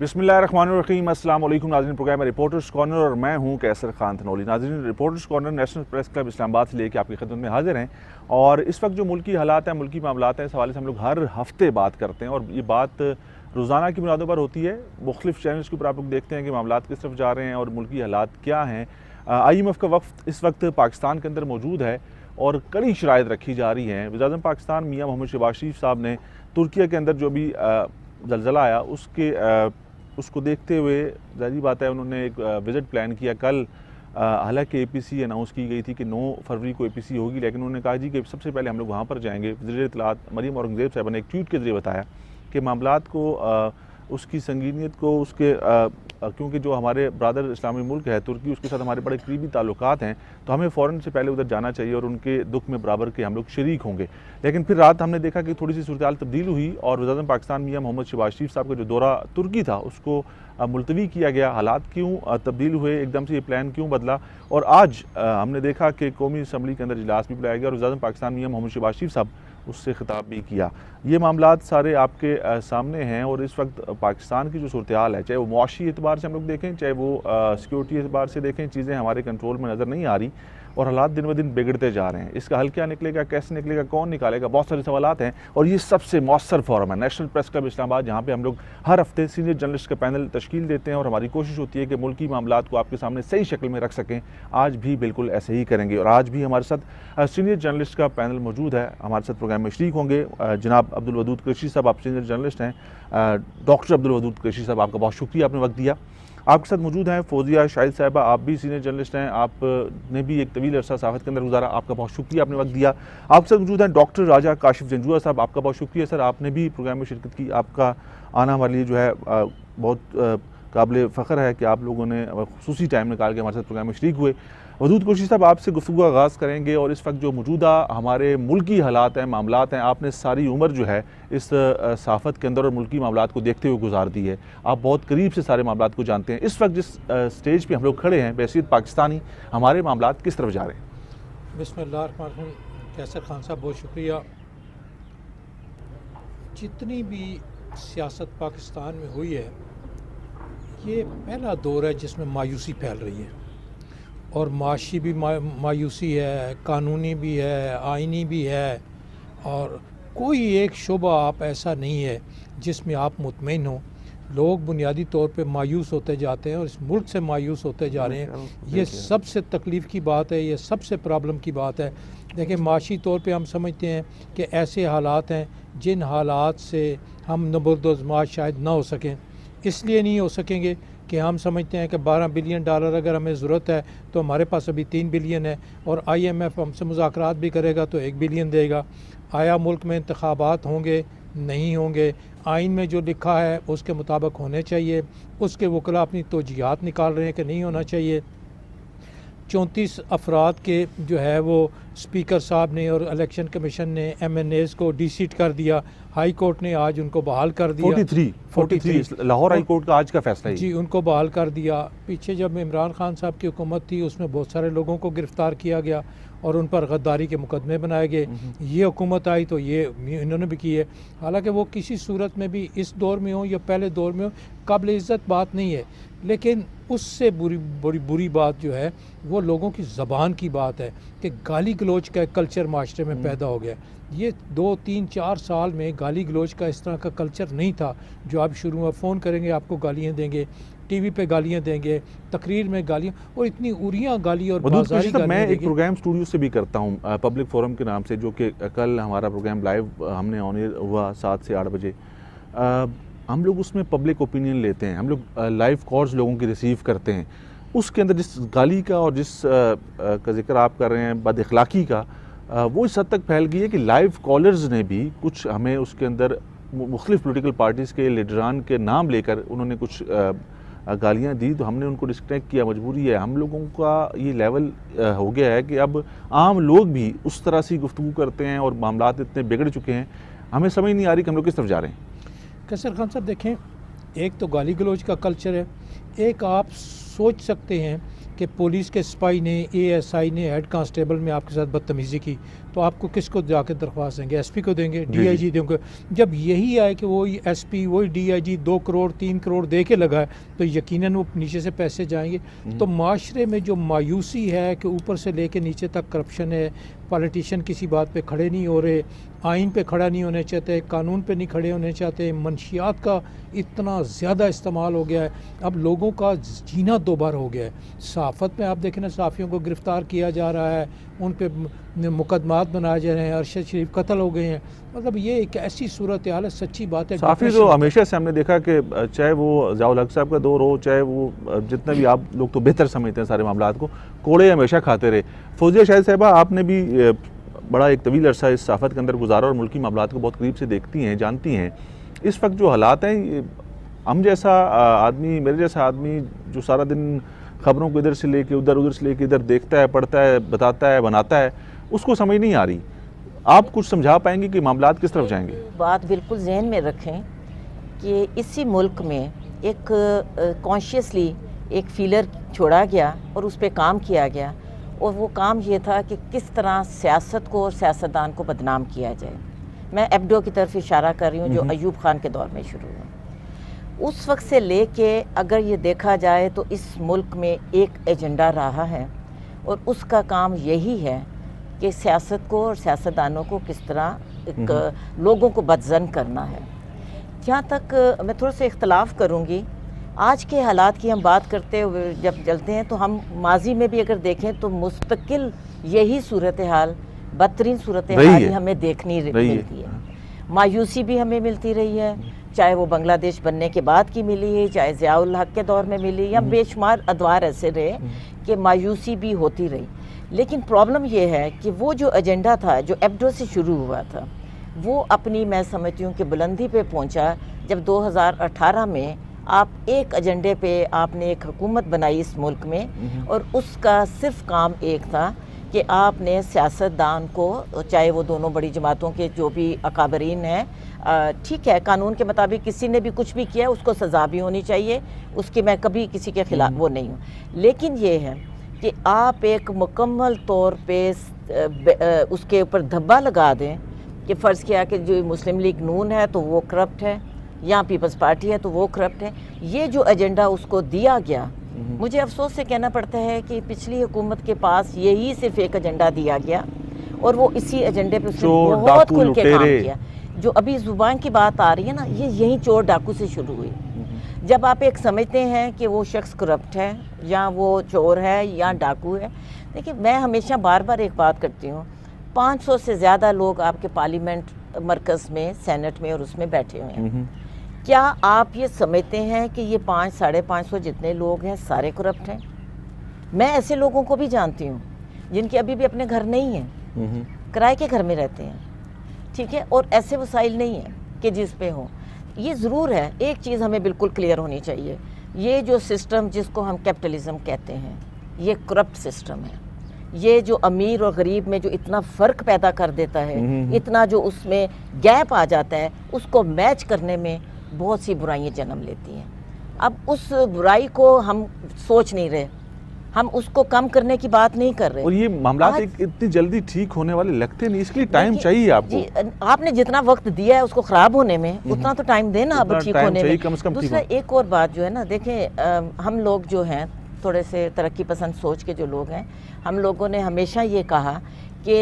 बिस्मिल्लाहिर्रहमानिर्रहीम। अस्सलाम वालेकुम नाज़रीन, प्रोग्राम रिपोर्टर्स कॉर्नर और मैं हूं कैसर खान थनौली। नाज़रीन, reporters corner national press club Islamabad से लेकर आपकी खिदमत में हाजिर हैं और इस वक्त जो मुल्की हालात हैं, मुल्की मामलात हैं, इस हवाले से हम लोग हर हफ्ते बात करते हैं और ये बात रोज़ाना की बुनियादों पर होती है। मुख्तलिफ चैनल्स के ऊपर आप लोग देखते हैं कि मामलात किस तरफ जा रहे हैं और मुल्की हालात क्या हैं। IMF का वक्त इस वक्त पाकिस्तान के अंदर मौजूद है और कड़ी शराइत रखी जा रही हैं। वज़ीर-ए-आज़म पाकिस्तान मियाँ मोहम्मद शहबाज शरीफ साहब ने तुर्किया के अंदर जो भी ज़लज़ला आया उसको देखते हुए ज़ाहिर बात है उन्होंने एक विज़िट प्लान किया कल। हालांकि APC अनाउंस की गई थी कि 9 फरवरी को APC होगी, लेकिन उन्होंने कहा जी कि सबसे पहले हम लोग वहाँ पर जाएंगे। वज़ीर इत्तलात मरियम औरंगज़ेब साहब ने एक ट्वीट के ज़रिए बताया कि मामलात को उसकी संगीनियत को उसके क्योंकि जो हमारे ब्रादर इस्लामी मुल्क है तुर्की, उसके साथ हमारे बड़े करीबी ताल्लुकात हैं, तो हमें फ़ौरन से पहले उधर जाना चाहिए और उनके दुख में बराबर के हम लोग शरीक होंगे। लेकिन फिर रात हमने देखा कि थोड़ी सी सूरत तब्दील हुई और वज़ीर-ए-आज़म पाकिस्तान मियाँ मोहम्मद शहबाज शरीफ साहब का जो दौरा तुर्की था उसको मुलतवी किया गया। हालात क्यों तब्दील हुए, एकदम से ये प्लान क्यों बदला, और आज हमने देखा कि कौमी असम्बली के अंदर इजलास भी बुलाया गया और वज़ीर-ए-आज़म पाकिस्तान मियाँ मोहम्मद शहबाज शरीफ साहब उससे खिताब भी किया। ये मामलात सारे आपके सामने हैं और इस वक्त पाकिस्तान की जो सूरत हाल है, चाहे वो मुआशी एतबार से हम लोग देखें, चाहे वो सिक्योरिटी एतबार से देखें, चीज़ें हमारे कंट्रोल में नज़र नहीं आ रही और हालात दिन ब दिन बिगड़ते जा रहे हैं। इसका हल क्या निकलेगा, कैसे निकलेगा, कौन निकालेगा, बहुत सारे सवालात हैं। और ये सबसे मौसर फोरम है नेशनल प्रेस क्लब इस्लामाबाद, जहाँ पे हम लोग हर हफ्ते सीनियर जर्नलिस्ट का पैनल तश्कील देते हैं और हमारी कोशिश होती है कि मुल्की मामलात को आपके सामने सही शक्ल में रख सकें। आज भी बिल्कुल ऐसे ही करेंगे और आज भी हमारे साथ सीनियर जर्नलिस्ट का पैनल मौजूद है। हमारे साथ प्रोग्राम में शरीक होंगे जनाब अब्दुल वदूद कुरैशी साहब, आप सीनियर जर्नलिस्ट हैं। डॉक्टर अब्दुल वदूद कुरैशी साहब, आपका बहुत शुक्रिया, आपने वक्त दिया। आपके साथ मौजूद हैं फौजिया शाहिद साहिबा, आप भी सीनियर जर्नलिस्ट हैं, आपने भी एक तवील अरसा सहाफ़त के अंदर गुजारा, आपका बहुत शुक्रिया, आपने वक्त दिया। आपके साथ मौजूद हैं डॉक्टर राजा काशिफ जंजुआ साहब, आपका बहुत शुक्रिया सर, आपने भी प्रोग्राम में शिरकत की। आपका आना हमारे लिए जो है बहुत काबिल फ़ख्र है कि आप लोगों ने खुसूसी टाइम निकाल के हमारे साथ प्रोग्राम में शरीक हुए। वदूद कुरैशी साहब, आपसे गुफ्तगू का आगाज़ करेंगे और इस वक्त जो मौजूदा हमारे मुल्की हालात हैं, मामलात हैं, आपने सारी उम्र जो है इस सहाफ़त के अंदर और मुल्की मामलात को देखते हुए गुजार दी है। आप बहुत करीब से सारे मामलात को जानते हैं। इस वक्त जिस स्टेज पर हम लोग खड़े हैं बहसीत पाकिस्तानी, हमारे मामलात किस तरफ जा रहे हैं? बिस्मिल्लाहिर्रहमानिर्रहीम। कैसर खान साहब, बहुत शुक्रिया। जितनी भी सियासत पाकिस्तान में हुई है, ये पहला दौर है जिसमें मायूसी फैल रही है और माशी भी मायूसी है, कानूनी भी है, आइनी भी है, और कोई एक शोबा आप ऐसा नहीं है जिसमें आप मुतमईन हो। लोग बुनियादी तौर पे मायूस होते जाते हैं और इस मुल्क से मायूस होते जा रहे हैं। ये सबसे तकलीफ़ की बात है, ये सबसे प्रॉब्लम की बात है। देखिए, माशी तौर पे हम समझते हैं कि ऐसे हालात हैं जिन हालात से हम नबुर्दोज़मात शायद ना हो सकें। इसलिए नहीं हो सकेंगे कि हम समझते हैं कि $12 बिलियन अगर हमें ज़रूरत है तो हमारे पास अभी 3 बिलियन है और IMF हमसे मुज़ाकरात भी करेगा तो 1 बिलियन देगा। आया मुल्क में इंतखाबात होंगे, नहीं होंगे, आइन में जो लिखा है उसके मुताबिक होने चाहिए। उसके वकला अपनी तौजीहात निकाल रहे हैं कि नहीं होना चाहिए। 34 अफराद के जो है वो स्पीकर साहब ने और इलेक्शन कमीशन ने MNAs को डिसीट कर दिया। हाई कोर्ट ने आज उनको बहाल कर दिया। 43 लाहौर हाई कोर्ट का आज का फैसला है जी, उनको बहाल कर दिया। पीछे जब इमरान खान साहब की हुकूमत थी उसमें बहुत सारे लोगों को गिरफ़्तार किया गया और उन पर गद्दारी के मुकदमे बनाए गए। ये हुकूमत आई तो ये इन्होंने भी की है। हालांकि वो किसी सूरत में भी इस दौर में हो या पहले दौर में हो, काबिल इज़्ज़त बात नहीं है, लेकिन उससे बुरी बात जो है वो लोगों की ज़बान की बात है कि गाली गलोच का कल्चर माशरे में पैदा हो गया। ये 2, 3, 4 साल में गाली गलोच का इस तरह का कल्चर नहीं था जो आप शुरू में फ़ोन करेंगे आपको गालियाँ देंगे, TV पे गालियाँ देंगे, तकरीर में गालियाँ, और इतनी उरियाँ गाली और बाज़ारी गालियाँ। मैं एक प्रोग्राम स्टूडियो से भी करता हूँ पब्लिक फोरम के नाम से, जो कि कल हमारा प्रोग्राम लाइव हमने ऑन एयर हुआ 7 से 8 बजे। हम लोग उसमें पब्लिक ओपिनियन लेते हैं, हम लोग लाइव कॉल्स लोगों की रिसीव करते हैं। उसके अंदर जिस गाली का और जिस का जिक्र आप कर रहे हैं बद अखलाकी का, वो इस हद तक फैल गई है कि लाइव कॉलर्स ने भी कुछ हमें उसके अंदर मुख्तलिफ पोलिटिकल पार्टीज़ के लीडरान के नाम लेकर उन्होंने कुछ गालियाँ दी, तो हमने उनको डिस्कनेक्ट किया। मजबूरी है, हम लोगों का ये लेवल हो गया है कि अब आम लोग भी उस तरह से गुफ्तगू करते हैं और मामलात इतने बिगड़ चुके हैं, हमें समझ नहीं आ रही कि हम लोग किस तरफ जा रहे हैं। कैसर खान साहब, देखें, एक तो गाली गलोच का कल्चर है, एक आप सोच सकते हैं कि पुलिस के सिपाही ने, ASI ने, हेड कांस्टेबल में आपके साथ बदतमीज़ी की तो आपको किसको जाके दरख्वास्त देंगे? एसपी को देंगे, डीआईजी देंगे। जब यही आए कि वो एसपी वही डीआईजी 2 करोड़ 3 करोड़ दे के लगा है, तो यकीनन वो नीचे से पैसे जाएंगे। तो माशरे में जो मायूसी है कि ऊपर से लेके नीचे तक करप्शन है, पॉलिटिशियन किसी बात पे खड़े नहीं हो रहे, आइन पे खड़ा नहीं होने चाहते, कानून पे नहीं खड़े होने चाहते, मनशियात का इतना ज़्यादा इस्तेमाल हो गया है, अब लोगों का जीना दोबारा हो गया है। सहाफ़त में आप देखें ना, सहाफ़ियों को गिरफ़्तार किया जा रहा है, उन पे मुकदमात बनाए जा रहे हैं, अरशद शरीफ कत्ल हो गए हैं। मतलब ये एक ऐसी सूरत हाल है, सच्ची बात है। साफ़ी तो हमेशा से हमने देखा कि चाहे वो ज़ियाउल हक साहब का दौर हो, चाहे वो जितना भी आप लोग तो बेहतर समझते हैं सारे मामलात को, कोड़े हमेशा खाते रहे। फौजिया शाहिद साहिबा, आपने भी बड़ा एक तवील अरसा इस सहाफ़त के अंदर गुजारा और मुल्की मामलात को बहुत करीब से देखती हैं, जानती हैं। इस वक्त जो हालात हैं, हम जैसा आदमी, मेरे जैसा आदमी जो सारा दिन ख़बरों को इधर से लेके उधर, उधर से लेके इधर देखता है, पढ़ता है, बताता है, बनाता है, उसको समझ नहीं आ रही। आप कुछ समझा पाएंगे कि मामलात किस तरफ जाएंगे? बात बिल्कुल जहन में रखें कि इसी मुल्क में एक कॉन्शियसली एक फीलर छोड़ा गया और उस पर काम किया गया, और वो काम ये था कि किस तरह सियासत को और सियासतदान को बदनाम किया जाए। मैं एबडो की तरफ इशारा कर रही हूँ, जो अयूब खान के दौर में शुरू हुआ। उस वक्त से लेके अगर ये देखा जाए तो इस मुल्क में एक एजेंडा रहा है, और उसका काम यही है कि सियासत को और सियासतदानों को किस तरह लोगों को बदजन करना है। जहाँ तक मैं थोड़ा सा इख्तलाफ करूँगी, आज के हालात की हम बात करते हुए जब चलते हैं तो हम माजी में भी अगर देखें तो मुस्तकिल यही सूरत हाल, बदतरीन सूरत हाल ही हमें देखनी मिलती है। मायूसी भी हमें मिलती रही है, चाहे वो बांग्लादेश बनने के बाद की मिली है, चाहे ज़ियाउल हक के दौर में मिली, या बेशुमार अदवार ऐसे रहे कि मायूसी भी होती रही। लेकिन प्रॉब्लम ये है कि वो जो एजेंडा था जो एबडो से शुरू हुआ था, वो अपनी, मैं समझती हूँ कि बुलंदी पे पहुँचा जब 2018 में आप एक एजेंडे पे आपने एक हुकूमत बनाई इस मुल्क में, और उसका सिर्फ काम एक था कि आपने सियासतदान को, चाहे वो दोनों बड़ी जमातों के जो भी अकाबरीन हैं, ठीक है, कानून के मुताबिक किसी ने भी कुछ भी किया उसको सज़ा भी होनी चाहिए, उसकी मैं कभी किसी के खिलाफ वो नहीं हूँ, लेकिन ये है कि आप एक मुकम्मल तौर पे उसके ऊपर धब्बा लगा दें कि फ़र्ज़ किया कि जो मुस्लिम लीग नून है तो वो करप्ट है, या पीपल्स पार्टी है तो वो करप्ट है। ये जो एजेंडा उसको दिया गया, मुझे अफसोस से कहना पड़ता है कि पिछली हुकूमत के पास यही सिर्फ एक एजेंडा दिया गया, और वो इसी एजेंडे पे उसने बहुत खुल के काम किया। जो अभी ज़ुबान की बात आ रही है ना, ये यही चोर डाकू से शुरू हुई। जब आप एक समझते हैं कि वो शख्स करप्ट है, या वो चोर है, या डाकू है, देखिए मैं हमेशा बार बार एक बात करती हूँ, 500 से ज़्यादा लोग आपके पार्लियामेंट मरकज़ में, सेनेट में और उसमें बैठे हुए हैं। क्या आप ये समझते हैं कि ये 500-550 जितने लोग हैं सारे करप्ट हैं? मैं ऐसे लोगों को भी जानती हूँ जिनके अभी भी अपने घर नहीं हैं, किराए के घर में रहते हैं, ठीक है, और ऐसे वसाइल नहीं हैं कि जिस पे हो। ये ज़रूर है, एक चीज़ हमें बिल्कुल क्लियर होनी चाहिए, ये जो सिस्टम जिसको हम कैपिटलिज्म कहते हैं, ये करप्ट सिस्टम है। ये जो अमीर और गरीब में जो इतना फ़र्क पैदा कर देता है, इतना जो उसमें गैप आ जाता है, उसको मैच करने में बहुत सी बुराइयां जन्म लेती हैं। अब उस बुराई को हम सोच नहीं रहे, हम उसको कम करने की बात नहीं कर रहे। और ये मामला इतनी जल्दी ठीक होने वाले लगते नहीं, इसके लिए टाइम चाहिए आपको। आपने जितना वक्त दिया है उसको ख़राब होने में, उतना तो टाइम देना अब ठीक होने में। दूसरा एक और बात जो है ना, देखें हम लोग जो हैं थोड़े से तरक्की पसंद सोच के जो लोग हैं, हम लोगों ने हमेशा ये कहा कि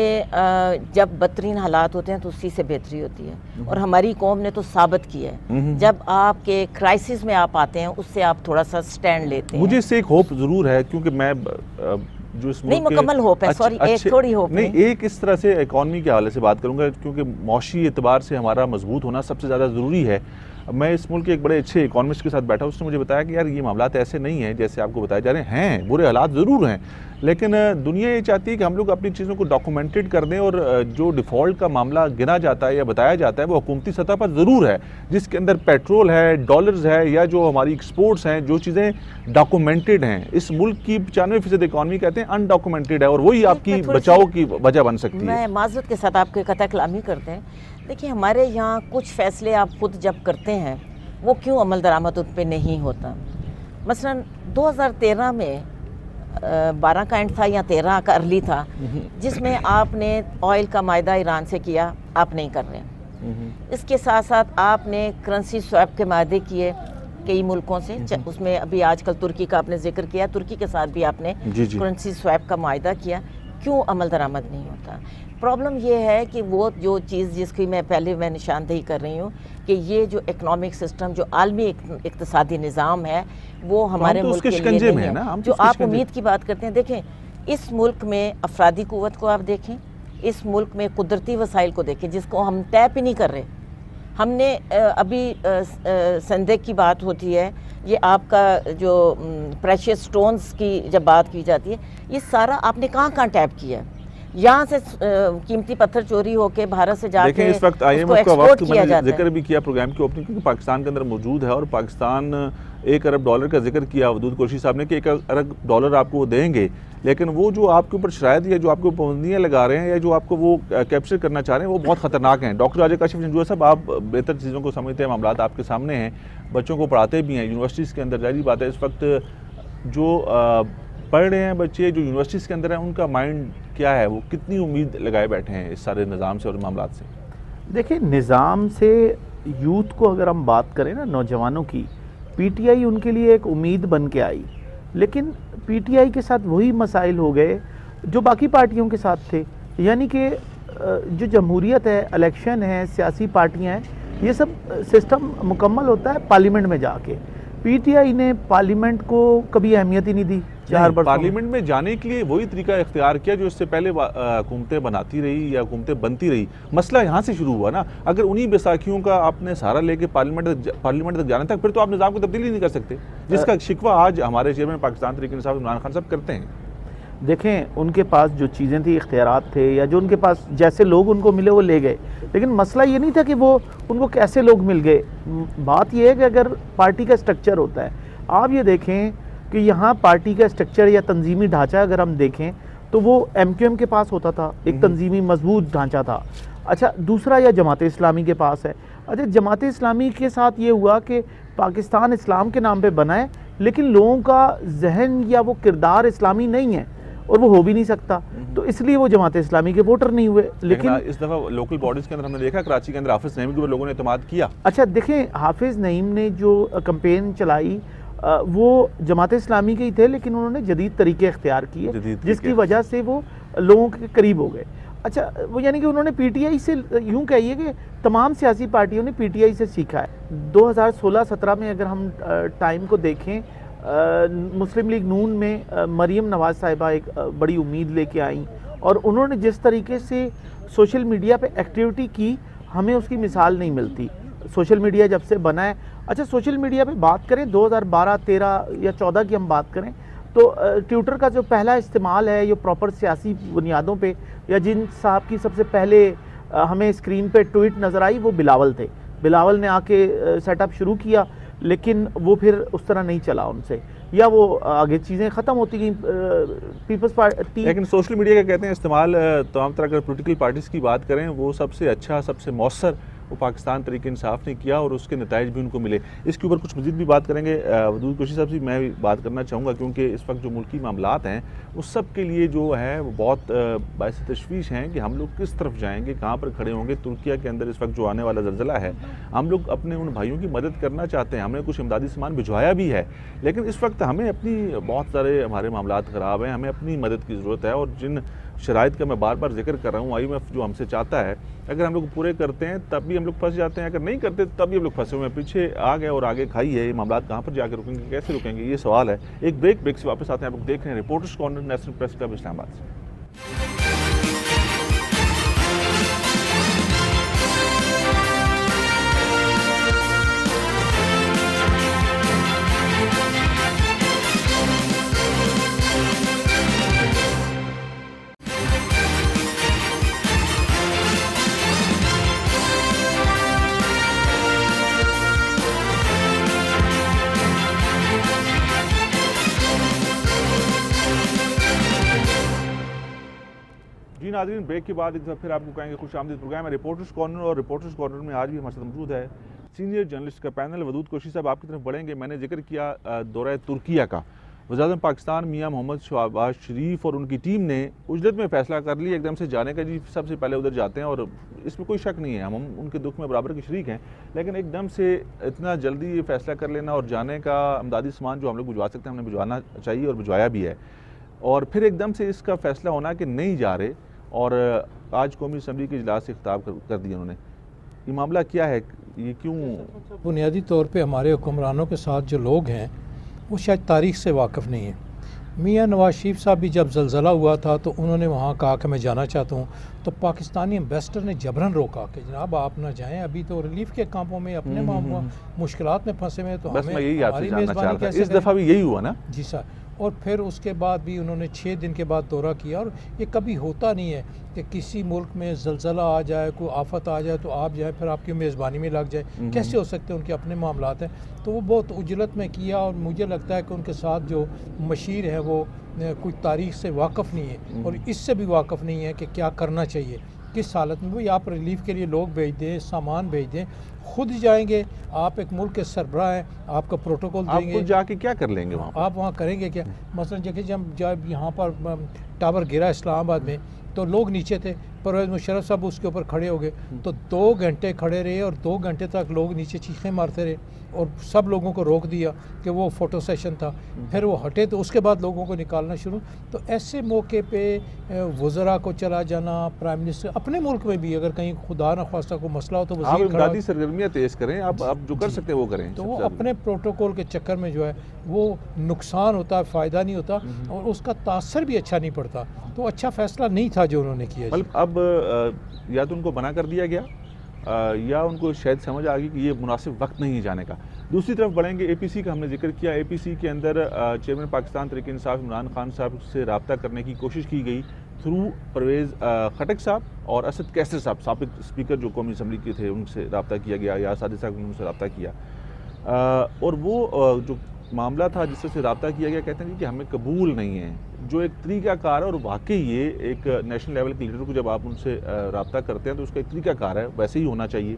जब बदतरीन हालात होते हैं तो उसी से बेहतरी होती है, और हमारी कौम ने तो साबित किया है, जब आपके क्राइसिस में आप आते हैं उससे आप थोड़ा सा स्टैंड लेते हैं। मुझे इससे एक होप ज़रूर है, क्योंकि मैं जो इस नहीं मुकम्मल होप है, सॉरी एक थोड़ी होप नहीं, एक इस तरह से इकॉनमी के हवाले से बात करूंगा, क्योंकि मौशी एतबार से हमारा मजबूत होना सबसे ज़्यादा ज़रूरी है। मैं इस मुल्क के एक बड़े अच्छे इकॉनमिस्ट के साथ बैठा, उसने मुझे बताया कि यार ये मामलात ऐसे नहीं हैं जैसे आपको बताए जा रहे हैं, बुरे हालात ज़रूर हैं, लेकिन दुनिया ये चाहती है कि हम लोग अपनी चीज़ों को डॉक्यूमेंटेड कर दें, और जो डिफ़ॉल्ट का मामला गिना जाता है या बताया जाता है वो हुकूमती सतह पर ज़रूर है, जिसके अंदर पेट्रोल है, डॉलर्स है, या जो हमारी एक्सपोर्ट्स हैं, जो चीज़ें डॉक्यूमेंटेड हैं। इस मुल्क की 95% इकॉनमी कहते हैं अनडॉक्यूमेंटेड है, और वही आपकी बचाव की वजह बन सकती है। मैं माज़रत के साथ आपके कतई कलामी करते हैं। देखिए हमारे यहाँ कुछ फ़ैसले आप खुद जब करते हैं वो क्यों अमल दरामद उन पर नहीं होता। मसलन 2013 में 12 का एंड था या 13 का अर्ली था, जिसमें आपने ऑयल का मायदा ईरान से किया, आप नहीं कर रहे। इसके साथ साथ आपने करेंसी स्वैप के मायदे किए कई मुल्कों से, उसमें अभी आजकल तुर्की का आपने जिक्र किया, तुर्की के साथ भी आपने करेंसी स्वैप का मायदा किया। क्यों अमल दरामद नहीं होता? प्रॉब्लम ये है कि वो जो चीज़ जिसकी मैं निशानदेही कर रही हूँ कि ये जो इकनॉमिक सिस्टम, जो आलमी इक्तिसादी निज़ाम है, वो हमारे मुल्क के लिए नहीं है। जो आप उम्मीद की बात करते हैं, देखें इस मुल्क में अफरादी कुव्वत को आप देखें, इस मुल्क में कुदरती वसाइल को देखें जिसको हम टैप ही नहीं कर रहे। हमने अभी संदेह की बात होती है, ये आपका जो प्रेशियस स्टोन्स की जब बात की जाती है, ये सारा आपने कहाँ टैप किया है? यहाँ से कीमती पत्थर चोरी होके भारत से जाके इस वक्त IMF का वक्त मैंने जिक्र भी किया प्रोग्राम की ओपनिंग, क्योंकि पाकिस्तान के अंदर मौजूद है और पाकिस्तान $1 अरब का जिक्र किया वदूद कुरैशी साहब ने कि $1 अरब आपको वो देंगे, लेकिन वो जो आपके ऊपर शरायत या जो आपके पाबंदियाँ लगा रहे हैं या जो आपको वो कैप्चर करना चाह रहे हैं वो बहुत ख़तरनाक हैं। डॉक्टर राजा काशिफ जंजुआ साहब, आप बेहतर चीज़ों को समझते हैं, मामला आपके सामने हैं, बच्चों को पढ़ाते भी हैं यूनिवर्सिटीज़ के अंदर। जाहिर बात है इस वक्त जो पढ़ रहे हैं बच्चे जो यूनिवर्सिटीज़ के अंदर हैं, उनका माइंड क्या है, वो कितनी उम्मीद लगाए बैठे हैं इस सारे निज़ाम से और मामला से? देखिए, निज़ाम से यूथ को अगर हम बात करें ना, नौजवानों की, PTI उनके लिए एक उम्मीद बन के आई, लेकिन PTI के साथ वही मसाइल हो गए जो बाकी पार्टियों के साथ थे। यानी कि जो जमहूरियत है, इलेक्शन है, सियासी पार्टियां हैं, ये सब सिस्टम मुकम्मल होता है पार्लियामेंट में जाके। PTI ने पार्लियामेंट को कभी अहमियत ही नहीं दी। 4 वर्ष पार्लियामेंट में जाने के लिए वही तरीका इख्तियार किया जो इससे पहले हुकूमतें बनाती रही या हुकूमतें बनती रही। मसला यहाँ से शुरू हुआ ना, अगर उन्हीं बैसाखियों का आपने सहारा लेके पार्लियामेंट तक जाने तक, फिर तो आप निज़ाम को तब्दीली नहीं कर सकते, जिसका शिकवा आज हमारे चेयरमैन पाकिस्तान तहरीक इंसाफ इमरान खान साहब करते हैं। देखें, उनके पास जो चीज़ें थी, इख्तियारात थे, या जो उनके पास जैसे लोग उनको मिले वो ले गए, लेकिन मसला ये नहीं था कि वो उनको कैसे लोग मिल गए। बात ये है कि अगर पार्टी का स्ट्रक्चर होता है, आप ये देखें कि यहाँ पार्टी का स्ट्रक्चर या तंजीमी ढांचा अगर हम देखें तो वो MQM के पास होता था, एक तंजीमी मजबूत ढांचा था। अच्छा, दूसरा या जमात इस्लामी के पास है। अच्छा, जमात इस्लामी के साथ ये हुआ कि पाकिस्तान इस्लाम के नाम पे बना है, लेकिन लोगों का जहन या वो किरदार इस्लामी नहीं है और वो हो भी नहीं सकता, तो इसलिए वो जमात इस्लामी के वोटर नहीं हुए। लेकिन इस दफ़ा लोकल बॉडीज़ के अंदर हमने देखा, कराची के अंदर हाफिज़ नईम के ऊपर लोगों ने एतमाद किया। अच्छा, देखें, हाफिज़ नईम ने जो कैंपेन चलाई वो जमात इस्लामी के ही थे, लेकिन उन्होंने जदीद तरीके इख्तियार किए जिसकी वजह से वो लोगों के करीब हो गए। अच्छा, वो यानी कि उन्होंने PTI से, यूँ कहिए कि तमाम सियासी पार्टियों ने PTI से सीखा है। 2016-17 में अगर हम टाइम को देखें, मुस्लिम लीग नून में मरीम नवाज़ साहिबा एक बड़ी उम्मीद लेके आई और उन्होंने जिस तरीके से सोशल मीडिया पे एक्टिविटी की, हमें उसकी मिसाल नहीं मिलती। सोशल मीडिया जब से बना है, अच्छा सोशल मीडिया पे बात करें 2012, 13 या 14 की हम बात करें तो ट्विटर का जो पहला इस्तेमाल है, ये प्रॉपर सियासी बुनियादों पे, या जिन साहब की सबसे पहले हमें स्क्रीन पे ट्वीट नज़र आई वो बिलावल थे। बिलावल ने आके सेटअप शुरू किया, लेकिन वो फिर उस तरह नहीं चला उनसे, या वो आगे चीज़ें ख़त्म होती गई। पीपल्स पार्टी, लेकिन सोशल मीडिया का कहते हैं इस्तेमाल तमाम तरह के पॉलिटिकल पार्टीज़ की बात करें, वो सबसे अच्छा, सबसे मौसर वो पाकिस्तान तहरीक इंसाफ ने किया और उसके नताइज भी उनको मिले। इसके ऊपर कुछ मज़ीद भी बात करेंगे। वदूद कुरैशी साहब से मैं भी बात करना चाहूँगा, क्योंकि इस वक्त जो मुल्की मामलात हैं उस सब के लिए जो है वो बहुत बाइस तशवीश हैं कि हम लोग किस तरफ जाएंगे, कहाँ पर खड़े होंगे। तुर्किया के अंदर इस वक्त जो आने वाला ज़लज़ला है, हम लोग अपने उन भाइयों की मदद करना चाहते हैं, हमने कुछ इमदादी सामान भिजवाया भी है, लेकिन इस वक्त हमें अपनी बहुत सारे हमारे मामलात ख़राब हैं, हमें अपनी मदद की ज़रूरत है। और जिन शराइत का मैं बार बार जिक्र कर रहा हूँ, IMF जो हमसे चाहता है, अगर हम लोग पूरे करते हैं तब भी हम लोग फंस जाते हैं, अगर नहीं करते तब भी हम लोग फंसे हुए हैं, पीछे आ गए और आगे खाई है। ये मामला कहाँ पर जाकर रुकेंगे, कैसे रुकेंगे, ये सवाल है। एक ब्रेक से वापस आते हैं। आप लोग देख रहे हैं reporters corner, national press club Islamabad से। जी नाज़रीन, ब्रेक के बाद एक बार फिर आपको कहेंगे खुशामदीद। प्रोग्राम है रिपोर्टर्स कॉर्नर और रिपोर्टर्स कॉर्नर में आज भी हमारे साथ मौजूद है सीनियर जर्नलिस्ट का पैनल। वदूद कुरैशी साहब, आपकी तरफ बढ़ेंगे। मैंने जिक्र किया दौरा तुर्किया का, वज़ीर-ए-आज़म पाकिस्तान मियां मोहम्मद शहबाज शरीफ और उनकी टीम ने उजलत में फ़ैसला कर लिया एकदम से जाने का। जी सबसे पहले उधर जाते हैं और इसमें कोई शक नहीं है, हम उनके दुख में बराबर के शरीक हैं, लेकिन एकदम से इतना जल्दी ये फ़ैसला कर लेना और जाने का अमदादी सामान जो हम लोग भिजवा सकते हैं हमने भिजवाना चाहिए और भिजवाया भी है, और फिर एकदम से इसका फ़ैसला होना कि नहीं जा रहे और आज कौमी असम्बली के इजलास से खिताब कर दिया उन्होंने। ये मामला क्या है, ये क्यों? बुनियादी तौर पे हमारे हुक्मरानों के साथ जो लोग हैं वो शायद तारीख़ से वाकिफ़ नहीं है। मियाँ नवाज शरीफ साहब भी जब ज़लज़ला हुआ था तो उन्होंने वहाँ कहा कि मैं जाना चाहता हूँ, तो पाकिस्तानी एम्बेसडर ने जबरन रोका कि जनाब आप ना जाएं, अभी तो रिलीफ के कामों में अपने मुश्किलात में फंसे हुए, तो बस हमें मैं यही आपसे हमारी जानना चाह मेज़बानी रहा था, कैसे इस दफ़ा भी यही हुआ ना? जी सर। और फिर उसके बाद भी उन्होंने 6 दिन के बाद दौरा किया, और ये कभी होता नहीं है कि किसी मुल्क में ज़लज़ला आ जाए, कोई आफत आ जाए तो आप जाए फिर आपकी मेज़बानी में लग जाए, कैसे हो सकते हैं? उनके अपने मामलात हैं। तो वो बहुत उजलत में किया, और मुझे लगता है कि उनके साथ जो मशीर है वो कोई तारीख़ से वाक़फ़ नहीं है और इससे भी वाक़फ़ नहीं है कि क्या करना चाहिए किस हालत में। भाई आप रिलीफ के लिए लोग भेज दें, सामान भेज दें, खुद जाएंगे, आप एक मुल्क के सरबराह हैं, आपका प्रोटोकॉल देंगे, आप जाके क्या कर लेंगे वहाँ? आप वहाँ करेंगे क्या? मसलन देखिए जब यहाँ पर टावर गिरा इस्लामाबाद में तो लोग नीचे थे, परवेज़ मुशर्रफ साहब उसके ऊपर खड़े हो गए, तो 2 घंटे खड़े रहे और 2 घंटे तक लोग नीचे चीखें मारते रहे और सब लोगों को रोक दिया कि वो फ़ोटो सेशन था। फिर वो हटे तो उसके बाद लोगों को निकालना शुरू। तो ऐसे मौके पे वज़रा को चला जाना, प्राइम मिनिस्टर अपने मुल्क में भी अगर कहीं खुदा न ख्वास्ता को मसला हो तो आप वज़ीर इमदादी सरगर्मियाँ तेज़ करें, आप जो कर सकते हैं वो करें। तो वो अपने प्रोटोकॉल के चक्कर में जो है वो नुकसान होता है, फ़ायदा नहीं होता और उसका तासर भी अच्छा नहीं पड़ता। तो अच्छा फ़ैसला नहीं था जो उन्होंने किया। मतलब अब या तो उनको मना कर दिया गया या उनको शायद समझ आ गई कि ये मुनासिब वक्त नहीं है जाने का। दूसरी तरफ बढ़ेंगे, एपीसी का हमने जिक्र किया। एपीसी के अंदर चेयरमैन पाकिस्तान तहरीक इंसाफ इमरान खान साहब से रब्ता करने की कोशिश की गई थ्रू परवेज़ खटक साहब और असद कैसर साहब, साबिक स्पीकर जो कौमी असम्बली के थे, उनसे रब्ता किया गया, या सादिक साहब ने उनसे रब्ता किया और वो जो मामला था जिससे रब्ता किया गया, कहते हैं कि हमें कबूल नहीं है, जो एक तरीक़ाकार है और वाकई ये एक नेशनल लेवल के लीडर को जब आप उनसे रब्ता करते हैं तो उसका एक तरीक़ाकार है, वैसे ही होना चाहिए।